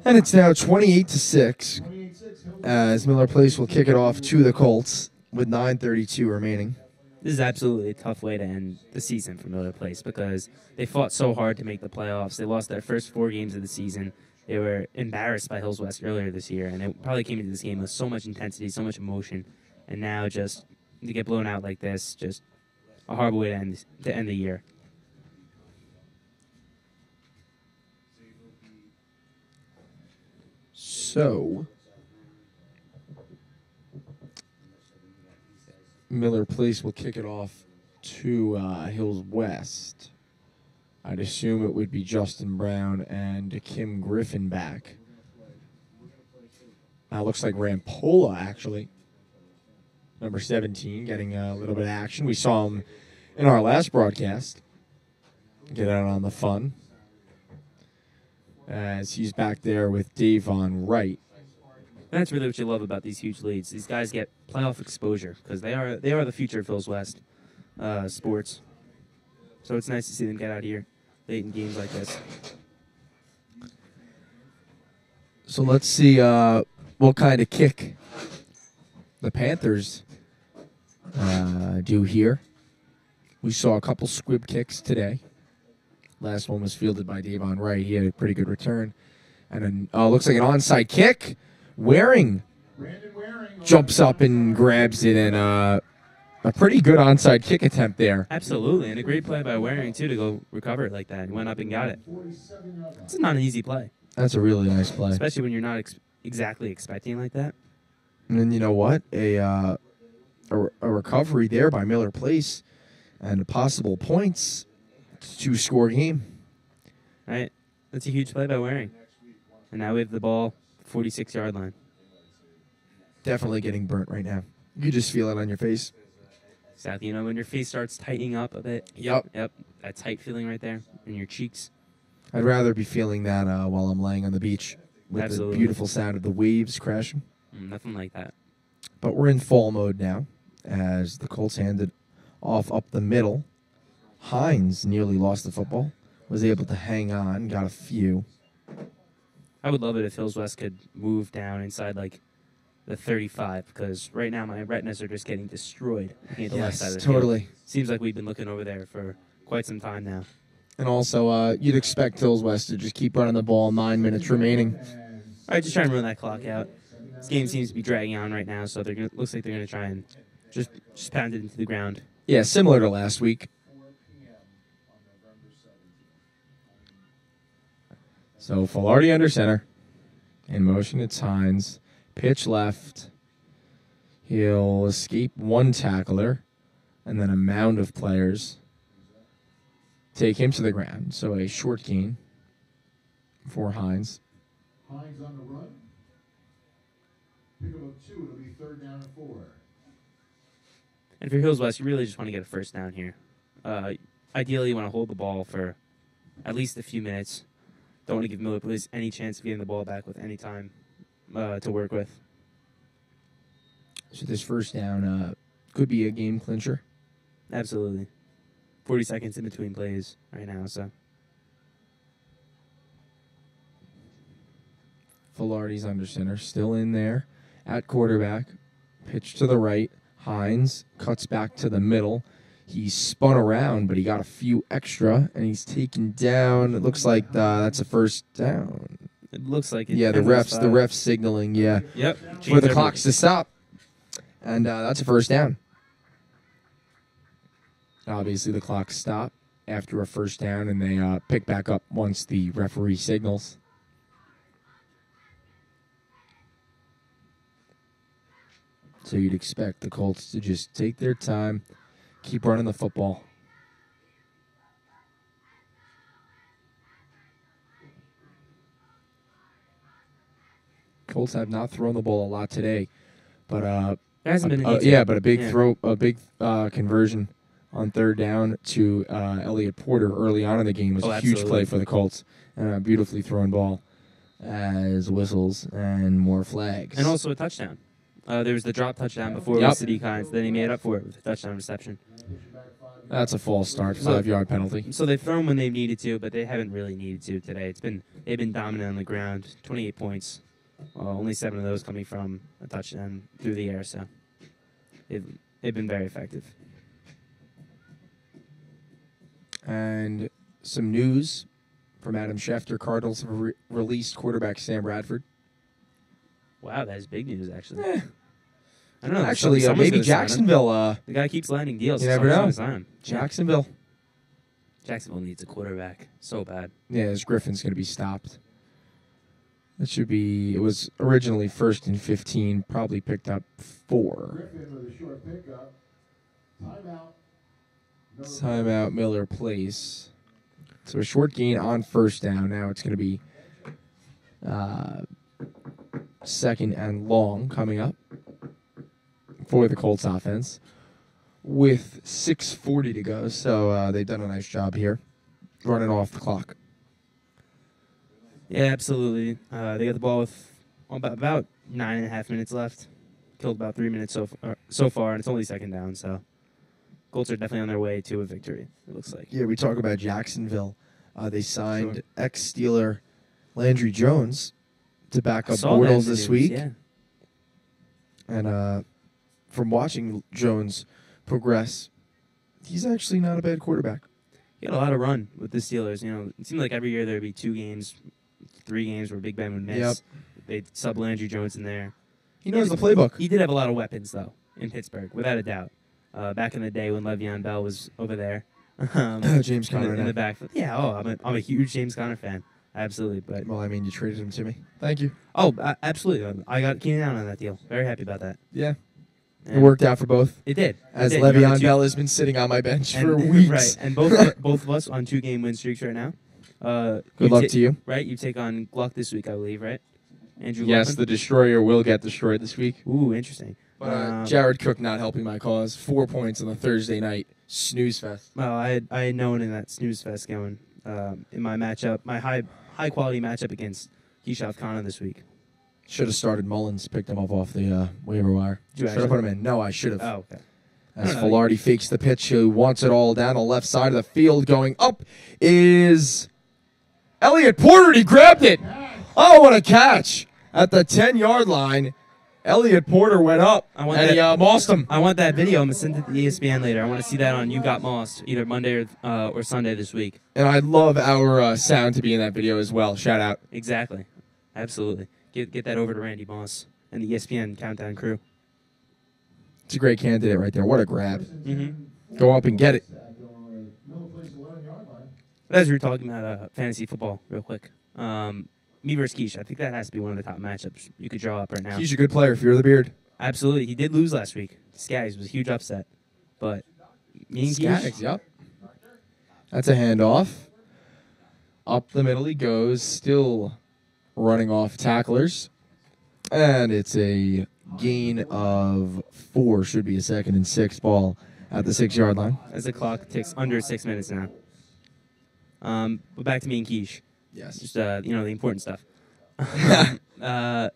and it's now 28-6 as Miller Place will kick it off to the Colts with 9:32 remaining. This is absolutely a tough way to end the season for Miller Place because they fought so hard to make the playoffs. They lost their first 4 games of the season. They were embarrassed by Hills West earlier this year, and they probably came into this game with so much intensity, so much emotion. And now just to get blown out like this, just a horrible way to end the year. So, Miller Place will kick it off to Hills West. I'd assume it would be Justin Brown and Kim Griffin back. Looks like Rampola, actually. Number 17, getting a little bit of action. We saw him in our last broadcast. Get out on the fun. As he's back there with Davon Wright. That's really what you love about these huge leads. These guys get playoff exposure because they are the future of Hills West sports. So it's nice to see them get out here late in games like this. So let's see what kind of kick the Panthers do here. We saw a couple squib kicks today. Last one was fielded by Davon Wright. He had a pretty good return. And then looks like an onside kick. Waring jumps up and grabs it, and a pretty good onside kick attempt there. Absolutely, and a great play by Waring, too, to go recover it like that. He went up and got it. It's not an easy play. That's a really nice play. Especially when you're not exactly expecting like that. And then you know what? A recovery there by Miller Place and possible points to score game. Right. That's a huge play by Waring. And now we have the ball 46-yard line. Definitely getting burnt right now. You can just feel it on your face. Exactly. You know, when your face starts tightening up a bit. Yep. That tight feeling right there in your cheeks. I'd rather be feeling that while I'm laying on the beach with Absolutely. the beautiful sound of the waves crashing. Nothing like that. But we're in fall mode now as the Colts handed off up the middle. Hines nearly lost the football, was able to hang on, got a few. I would love it if Hills West could move down inside like the 35 because right now my retinas are just getting destroyed. The left side of the totally. field. Seems like we've been looking over there for quite some time now. And also, you'd expect Hills West to just keep running the ball, 9 minutes remaining. All right, just try and run that clock out. This game seems to be dragging on right now, so looks like they're going to try and just pound it into the ground. Yeah, similar to last week. So, Filardi under center. In motion, it's Hines. Pitch left. He'll escape one tackler. And then a mound of players take him to the ground. So, a short gain for Hines. Hines on the run. Pick up 2. It'll be 3rd down and 4. And for Hills West, you really just want to get a first down here. Ideally, you want to hold the ball for at least a few minutes. Don't want to give Miller Place any chance of getting the ball back with any time to work with. So this first down could be a game clincher. Absolutely. 40 seconds in between plays right now, so. Filardi's under center, still in there at quarterback. Pitch to the right. Hines cuts back to the middle. He spun around, but he got a few extra, and he's taken down. It looks like that's a first down. It looks like it. Yeah, the refs signaling. Yeah, Yep. for the clocks to stop, and that's a first down. Obviously, the clocks stop after a first down, and they pick back up once the referee signals. So you'd expect the Colts to just take their time, keep running the football. Colts have not thrown the ball a lot today, but There hasn't been a big conversion on third down to Elliott Porter early on in the game was a huge play for the Colts, and a beautifully thrown ball as whistles and more flags. And also a touchdown. There was the drop touchdown before with Sadiq Hines. Then he made up for it with a touchdown reception. That's a false start, 5-yard penalty. So they've thrown when they've needed to, but they haven't really needed to today. They've been dominant on the ground, 28 points. Only 7 of those coming from a touchdown through the air, so they've been very effective. And some news from Adam Schefter. Cardinals have released quarterback Sam Bradford. Wow, that is big news, actually. I don't know. Actually, maybe Jacksonville. The guy keeps landing deals. You never know. Jacksonville. Jacksonville Needs a quarterback so bad. Yeah, his Griffin's going to be stopped. That should be. It was originally 1st and 15. Probably picked up 4. Griffin with a short pickup. Timeout. Timeout. Miller Place. So a short gain on first down. Now it's going to be 2nd and long coming up for the Colts offense with 6:40 to go. So they've done a nice job here running off the clock. Yeah, absolutely. They got the ball with about 9.5 minutes left. Killed about 3 minutes so far, and it's only 2nd down. So Colts are definitely on their way to a victory, it looks like. Yeah, we talk about Jacksonville. They signed ex-Steeler Landry Jones to back up Bortles this week. Yeah. And from watching Jones progress, he's actually not a bad quarterback. He had a lot of run with the Steelers. You know, it seemed like every year there would be 2 games, 3 games where Big Ben would miss. Yep. They'd sub Landry Jones in there. He knows the playbook. He did have a lot of weapons, though, in Pittsburgh, without a doubt. Back in the day when Le'Veon Bell was over there. James Conner. In the backfield. Yeah, I'm a huge James Conner fan. Absolutely. But Well, I mean, you traded him to me. Thank you. Oh, absolutely. I got Keenan Allen on that deal. Very happy about that. Yeah. And It worked out for both. It did. As it did. Le'Veon Bell has been sitting on my bench for weeks. Right, and both of us on 2-game win streaks right now. Good luck to you. Right, you take on Gluck this week, I believe, right? Andrew Yes, Luckman? the Destroyer will get destroyed this week. Ooh, interesting. But Jared Cook not helping my cause. 4 points on the Thursday night snooze fest. Well, I had known in that snooze fest going in my matchup, my high quality matchup against Keyshawn Connor this week. Should have started Mullins, picked him up off the waiver wire. Should have put him in. No, I should have. Oh, okay. As Filardi fakes the pitch, he wants it all down the left side of the field. Going up is Elliott Porter. He grabbed it. Oh, what a catch. At the 10-yard line, Elliott Porter went up and he mossed him. I want that video. I'm going to send it to ESPN later. I want to see that on You Got Mossed, either Monday or Sunday this week. And I'd love our sound to be in that video as well. Shout out. Exactly. Absolutely. Get that over to Randy Moss and the ESPN Countdown crew. It's a great candidate right there. What a grab. Mm-hmm. Go up and get it. As we were talking about fantasy football real quick, me versus Keish, I think that has to be one of the top matchups you could draw up right now. He's a good player if you're the beard. Absolutely. He did lose last week. Skaggs was a huge upset. But me and Skaggs, Keish, yep. That's a handoff. Up the middle he goes, still running off tacklers. And it's a gain of 4. Should be a 2nd and 6 ball at the 6-yard line. as the clock ticks under 6 minutes now. But back to me and Keish. Yes. Just, the important stuff. It's a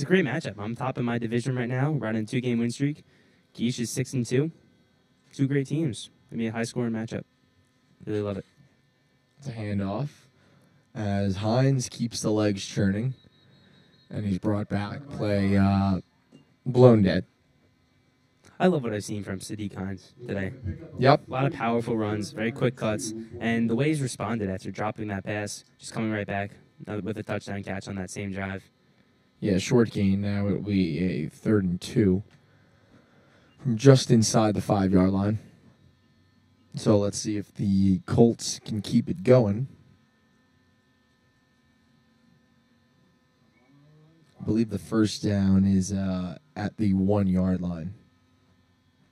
great matchup. I'm top in my division right now, running 2-game win streak. Keish is 6-2. 2 great teams. Gonna be a high-scoring matchup. Really love it. It's a handoff as Hines keeps the legs churning. And he's brought back. Play blown dead. I love what I've seen from Sadiq Hines today. Yep. A lot of powerful runs, very quick cuts, and the way he's responded after dropping that pass, just coming right back with a touchdown catch on that same drive. Yeah, short gain. Now it'll be a 3rd and 2 from just inside the 5-yard line. So let's see if the Colts can keep it going. I believe the first down is at the 1-yard line.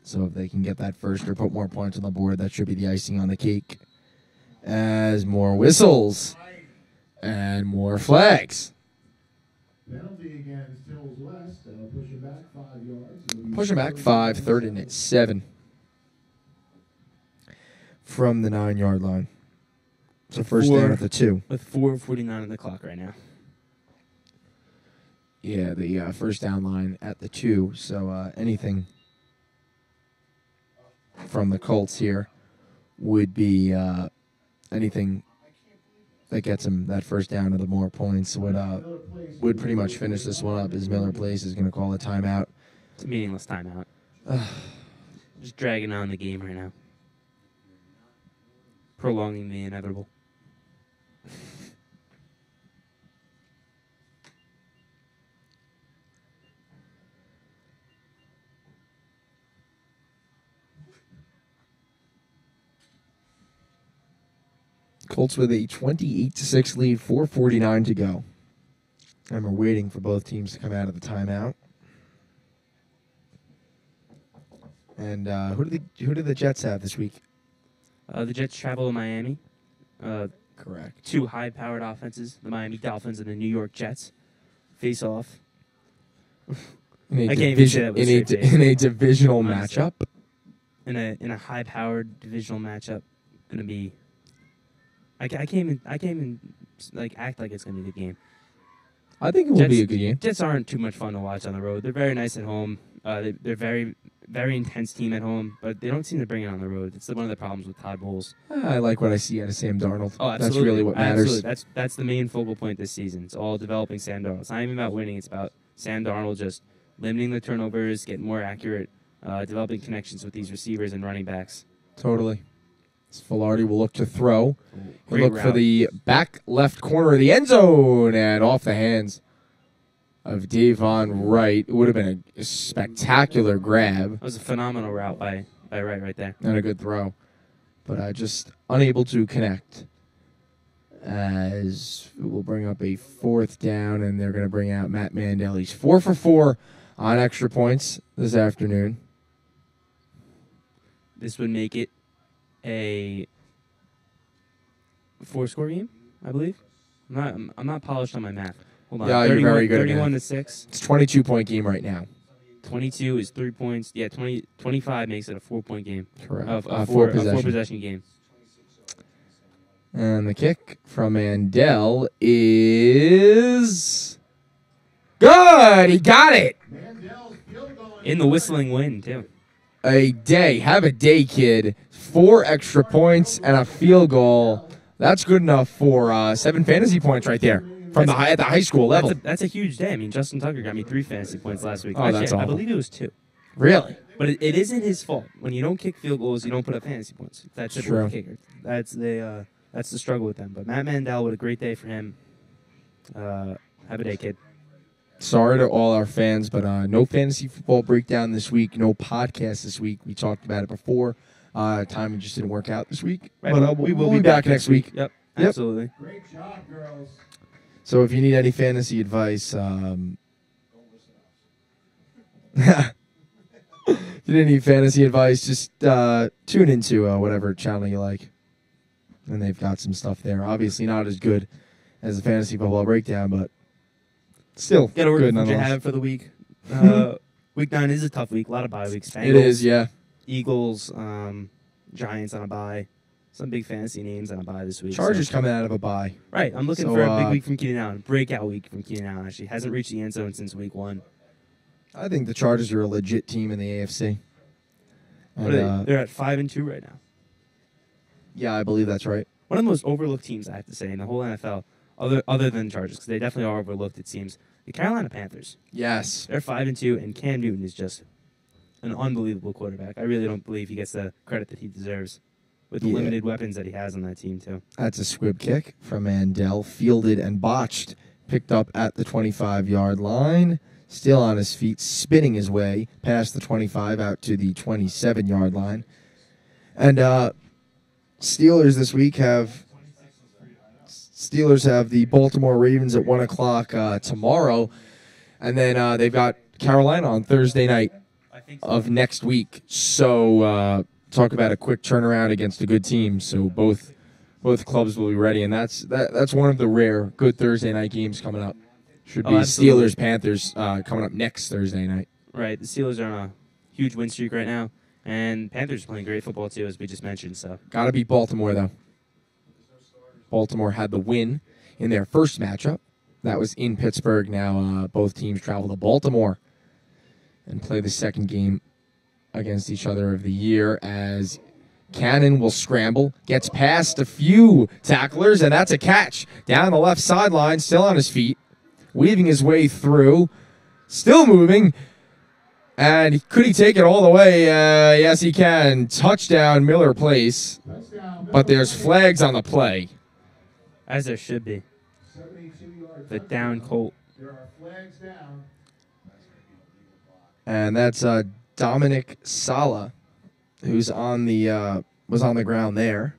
So if they can get that first or put more points on the board, that should be the icing on the cake. As more whistles and more flags. Penalty against Hills West. Pushing back 5 yards. Pushing back 5, 3rd and 7 from the 9-yard line. So first down at the 2. With 4:49 on the clock right now. Yeah, the first down line at the 2. So anything from the Colts here would be anything that gets them that first down or the more points would pretty much finish this one up, as Miller Place is going to call a timeout. It's a meaningless timeout. Just dragging on the game right now. Prolonging the inevitable. Colts with a 28-6 lead, 4:49 to go. And we're waiting for both teams to come out of the timeout. And who do the Jets have this week? The Jets travel to Miami. Correct. 2 high-powered offenses, the Miami Dolphins and the New York Jets, face off. In a, I can't even say that with a straight face. in a divisional Honestly. matchup. In a high-powered divisional matchup, gonna be. I can't even like act like it's gonna be a good game. I think it will be a good game. Jets aren't too much fun to watch on the road. They're very nice at home. They're very, very intense team at home, but they don't seem to bring it on the road. It's one of the problems with Todd Bowles. I like what I see out of Sam Darnold. Oh, absolutely. That's really what matters. Absolutely. That's the main focal point this season. It's all developing Sam Darnold. It's not even about winning. It's about Sam Darnold just limiting the turnovers, getting more accurate, developing connections with these receivers and running backs. Totally. Filardi will look to throw. He'll Great look for route. the back left corner of the end zone and off the hands of Davon Wright. It would have been a spectacular grab That was a phenomenal route by Wright right there. and a good throw. But just unable to connect. As we'll bring up a 4th down, and they're going to bring out Matt Mandel. He's 4 for 4 on extra points this afternoon. This would make it a 4-score game, I believe. I'm not polished on my math. Hold on. Yeah, you're very good at 31 math. to 6. It's a 22-point game right now. 22 is 3 points. Yeah, 25 makes it a 4-point game. Correct. A Four four possession. possession game. And the kick from Mandel is good. He got it. Mandel's field goal In the whistling wind, too. A day. Have a day, kid. 4 extra points and a field goal. That's good enough for 7 fantasy points right there from at the high school level. That's a huge day. I mean, Justin Tucker got me 3 fantasy points last week. Oh, Actually, that's I awful. believe it was 2. Really? But it isn't his fault. When you don't kick field goals, you don't put up fantasy points. That's it True. with the kicker. That's the struggle with them. But Matt Mandel, what a great day for him. Have a day, kid. Sorry to all our fans, but no fantasy football breakdown this week. No podcast this week. We talked about it before. Timing just didn't work out this week. Right, But we we'll be back next week. Yep, Yep. absolutely. Great job, girls. So if you need any fantasy advice, if you need any fantasy advice, just tune into whatever channel you like. And they've got some stuff there. Obviously not as good as the fantasy football breakdown, but still Got to work good with what you nonetheless. have for the week. Week 9 is a tough week. A lot of bye weeks. It is, yeah. Eagles, Giants on a bye. Some big fantasy names on a bye this week. Chargers so. coming out of a bye. Right. I'm looking So, for a big week from Keenan Allen. Breakout week from Keenan Allen, actually. Hasn't reached the end zone since week 1. I think the Chargers are a legit team in the AFC. What And, are they? They're at 5-2 right now. yeah, I believe that's right. One of the most overlooked teams, I have to say, in the whole NFL, other than Chargers, because they definitely are overlooked, it seems. The Carolina Panthers. Yes. They're 5-2, and Cam Newton is just an unbelievable quarterback. I really don't believe he gets the credit that he deserves with the Yeah. limited weapons that he has on that team, too. That's a squib kick from Mandel, fielded and botched, picked up at the 25-yard line, still on his feet, spinning his way past the 25 out to the 27-yard line. And Steelers this week have the Baltimore Ravens at 1 o'clock tomorrow, and then they've got Carolina on Thursday night of next week. So talk about a quick turnaround against a good team. So both clubs will be ready, and that's one of the rare good Thursday night games coming up. Should be absolutely. Steelers Panthers coming up next Thursday night. Right, the Steelers are on a huge win streak right now, and Panthers are playing great football, too, as we just mentioned. So Got to beat Baltimore though. Baltimore had the win in their first matchup. That was in Pittsburgh. Now both teams travel to Baltimore and play the second game against each other of the year as Cannon will scramble, gets past a few tacklers, and that's a catch. Down the left sideline, still on his feet, weaving his way through, still moving. And could he take it all the way? Yes, he can. Touchdown, Miller Place. But there's flags on the play. as there should be. 72-yard The down Colt. There are flags down. And that's Dominic Sala, who's on the was on the ground there,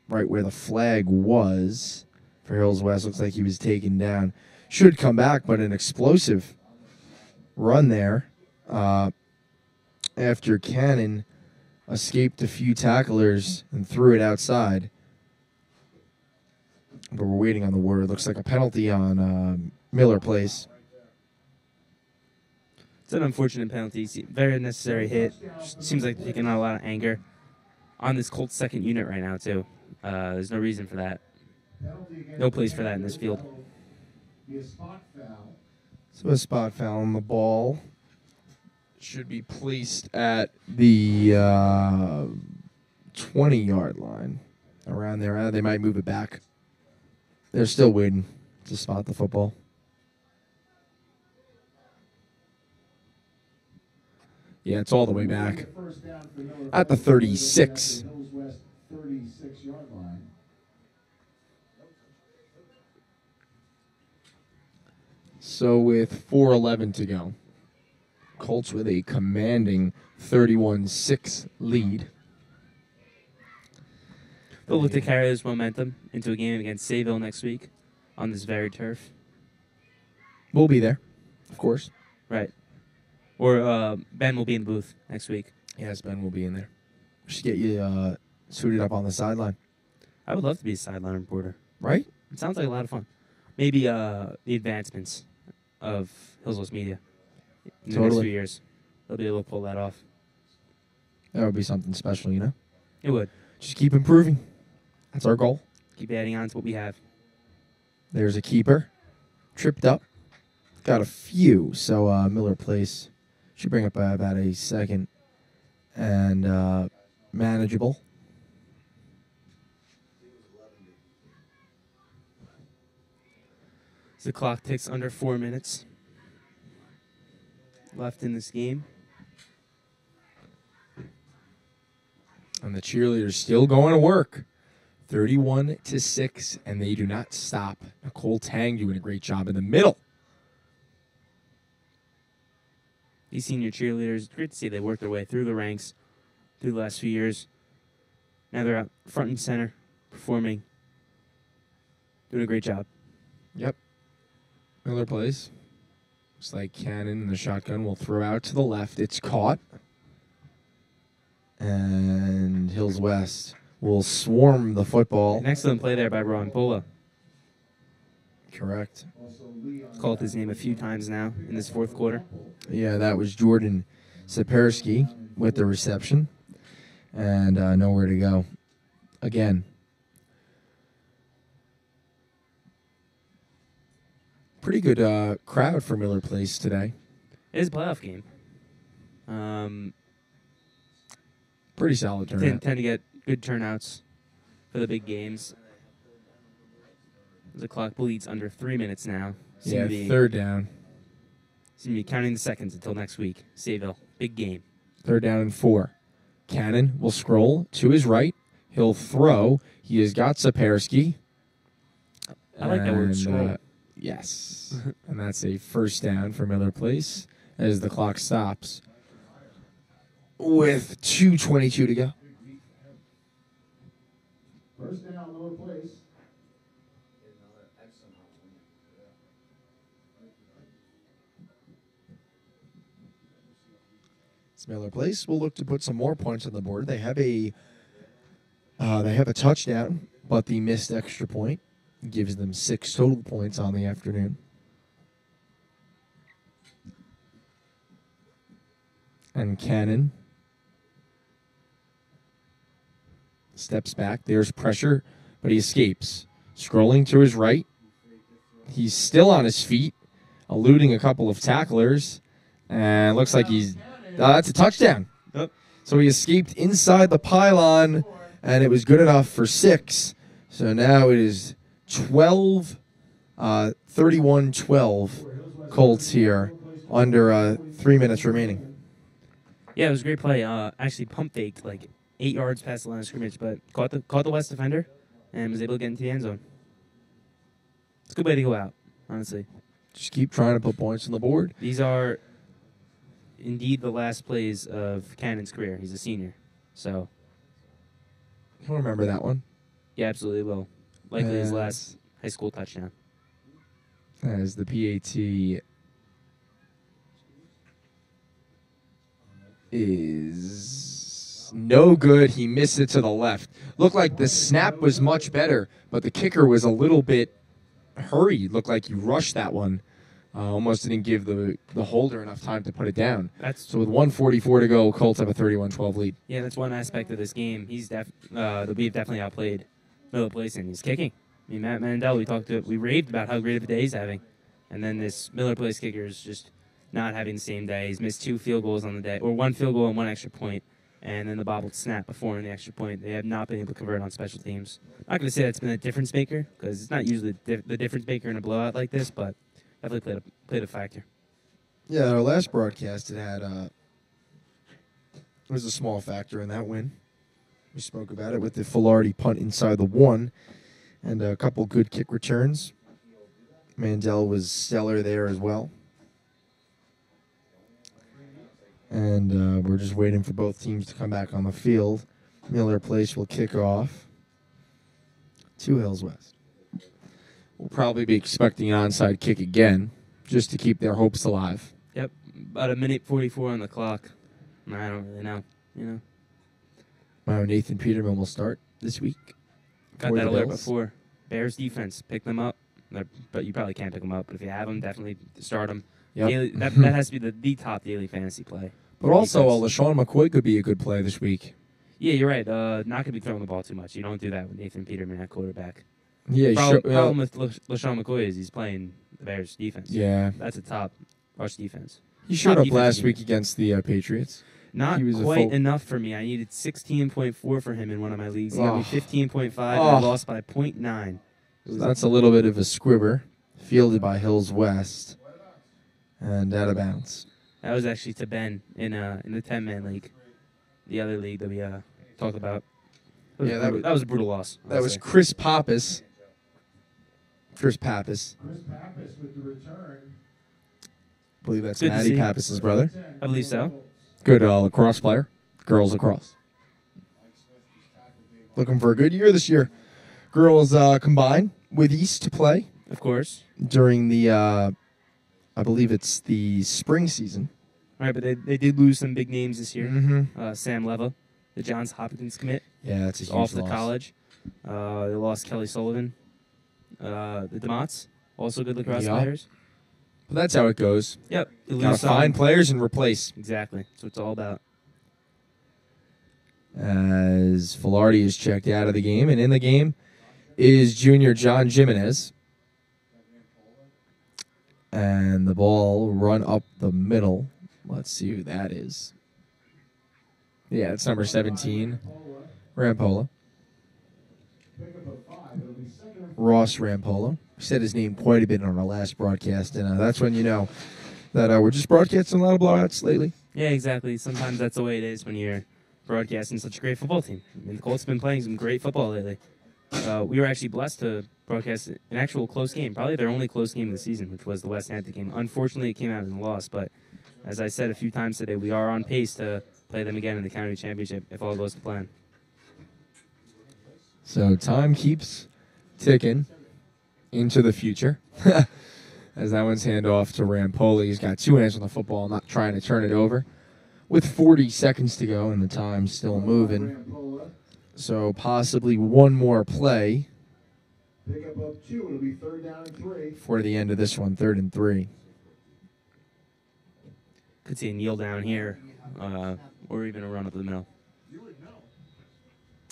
right where the flag was for Hills West. Looks like he was taken down. Should come back, but an explosive run there after Cannon escaped a few tacklers and threw it outside. But we're waiting on the word. Looks like a penalty on Miller Place. It's an unfortunate penalty. Very necessary hit. Seems like they're taking out a lot of anger on this Colts second unit right now, too. There's no reason for that. No place for that in this field. Be a spot foul. So a spot foul on the ball. Should be placed at the 20-yard line. Around there. They might move it back. They're still waiting to spot the football. Yeah, it's all the way back. First down for Miller At the Place. 36. Hills West 36-yard line. So with 4:11 to go, Colts with a commanding 31-6 lead. They'll look to carry this momentum into a game against Sayville next week on this very turf. We'll be there, of course. Right. Or Ben will be in the booth next week. Yes, Ben will be in there. We should get you suited up on the sideline, I would love to be a sideline reporter. right? It sounds like a lot of fun. Maybe the advancements of Hills West Media in the next Totally. few years. They'll be able to pull that off. That would be something special, you know? It would. Just keep improving. That's our goal. Keep adding on to what we have. There's a keeper. Tripped up. Got a few. So Miller Place should bring up about a second and manageable. So the clock ticks under 4 minutes left in this game. And the cheerleaders still going to work. 31-6, and they do not stop. Nicole Tang doing a great job in the middle. These senior cheerleaders, great to see they worked their way through the ranks through the last few years. Now they're out front and center, performing, doing a great job. Yep. Miller Place. Looks like Cannon and the shotgun will throw out to the left. It's caught. And Hills West will swarm the football. An excellent play there by Ron Pola. Correct. Called his name a few times now in this fourth quarter. Yeah, that was Jordan Sapersky with the reception. And nowhere to go. Again. Pretty good crowd for Miller Place today. It is a playoff game. Pretty solid Tend turnout. to get good turnouts for the big games. The clock bleeds under 3 minutes now. Yeah, third down. Seem to be counting the seconds until next week. Sayville. Big game. 3rd down and 4. Cannon will scroll to his right. He'll throw. He has got Sapersky. I like that word, scroll. Yes. And that's a 1st down for Miller Place as the clock stops with 2:22 to go. 1st down, Miller Place. Miller Place will look to put some more points on the board. They have a touchdown, but the missed extra point gives them 6 total points on the afternoon. And Cannon steps back. There's pressure, but he escapes. Scrolling to his right. He's still on his feet, eluding a couple of tacklers. And looks like he's... that's a touchdown. Yep. So he escaped inside the pylon, and it was good enough for 6. So now it is 31-12 Colts here, under 3 minutes remaining. Yeah, it was a great play. Actually, pump faked like 8 yards past the line of scrimmage, but caught the West defender and was able to get into the end zone. It's a good way to go out, honestly. Just keep trying to put points on the board. These are indeed the last plays of Cannon's career. He's a senior, so He'll remember that one. yeah, absolutely will. Likely his last high school touchdown. As the PAT is no good. He missed it to the left. Looked like the snap was much better, but the kicker was a little bit hurried. Looked like he rushed that one. Almost didn't give the holder enough time to put it down. So with 1:44 to go, Colts have a 31-12 lead. Yeah, that's one aspect of this game. We've definitely outplayed Miller Place in his kicking. I mean, Matt Mandel, we raved about how great of a day he's having, and then this Miller Place kicker is just not having the same day. He's missed 2 field goals on the day, or 1 field goal and 1 extra point, and then the bobbled snap before in the extra point. They have not been able to convert on special teams. I'm not going to say that's been a difference maker, because it's not usually the difference maker in a blowout like this, but definitely played a factor. Yeah, our last broadcast, it was a small factor in that win. We spoke about it with the Filardi punt inside the 1 and a couple good kick returns. Mandel was stellar there as well. And we're just waiting for both teams to come back on the field. Miller Place will kick off to Hills West. We'll probably be expecting an onside kick again, just to keep their hopes alive. Yep, about 1:44 on the clock. I don't really know, Nathan Peterman will start this week. Got that alert before. Bears defense, pick them up. But you probably can't pick them up. But if you have them, definitely start them. Yep. That has to be the top daily fantasy play. But also, LaShawn McCoy could be a good play this week. Yeah, you're right. Not going to be throwing the ball too much. You don't do that with Nathan Peterman at quarterback. Yeah, problem with LaShawn McCoy is he's playing the Bears defense. Yeah. That's a top rush defense. He showed up last week against the Patriots. Not quite enough for me. I needed 16.4 for him in one of my leagues. He got me 15.5 and I lost by 0.9. That's a little bit of a squibber, fielded by Hills West, and out of bounds. That was actually to Ben in the 10-man league, the other league that we talked about. That was a brutal loss. That was Chris Pappas. Chris Pappas with the return. I believe that's Maddie Pappas's brother. I believe so. Good lacrosse player. Girls lacrosse. Looking for a good year this year. Girls combine with East to play. Of course. During the, I believe it's the spring season. All right, but they did lose some big names this year. Mm-hmm. Sam Leva, the Johns Hopkins commit. Yeah, that's a huge off loss. to college. They lost Kelly Sullivan. The DeMotts, also good lacrosse players. But that's how it goes. Yep. Gotta find players and replace. Exactly. That's what it's all about. As Filardi is checked out of the game, and in the game is junior John Jimenez. And the ball run up the middle. Let's see who that is. Yeah, it's number 17, Rampola. Ross Rampola. We said his name quite a bit on our last broadcast, and that's when you know that we're just broadcasting a lot of blowouts lately. Yeah, exactly. Sometimes that's the way it is when you're broadcasting such a great football team. I mean, the Colts have been playing some great football lately. We were actually blessed to broadcast an actual close game, probably their only close game of the season, which was the West Hampton game. Unfortunately, it came out in a loss, but as I said a few times today, we are on pace to play them again in the county championship if all goes to plan. So time keeps ticking into the future. As that one's hand off to Rampoli. He's got two hands on the football, not trying to turn it over. With 40 seconds to go and the time's still moving. So possibly one more play Pick up 2. It'll be 3rd down and 3. for the end of this one, 3rd and 3. Could see a kneel down here, or even a run up the middle.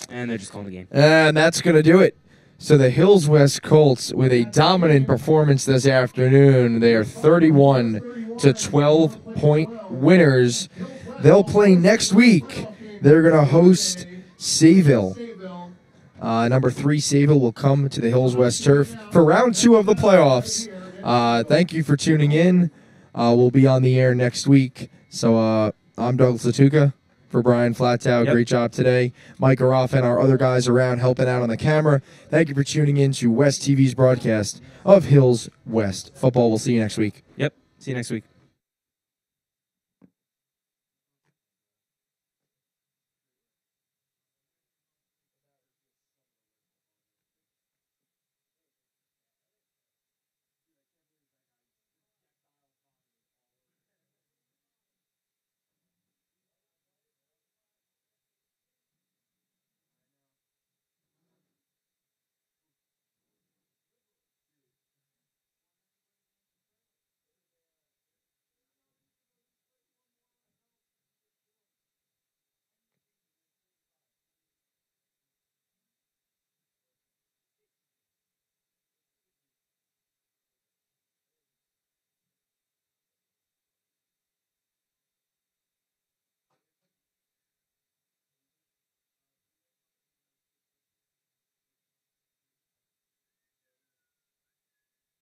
And they're just calling the game. And that's going to do it. So the Hills West Colts, with a dominant performance this afternoon, they are 31 to 12-point winners. They'll play next week. They're going to host Sayville. Number 3 Sayville will come to the Hills West Turf for round 2 of the playoffs. Thank you for tuning in. We'll be on the air next week. So I'm Douglas Lattuca for Brian Flattau. Yep. Great job today. Mike Garaffa and our other guys around helping out on the camera. Thank you for tuning in to West TV's broadcast of Hills West Football. We'll see you next week. Yep. See you next week.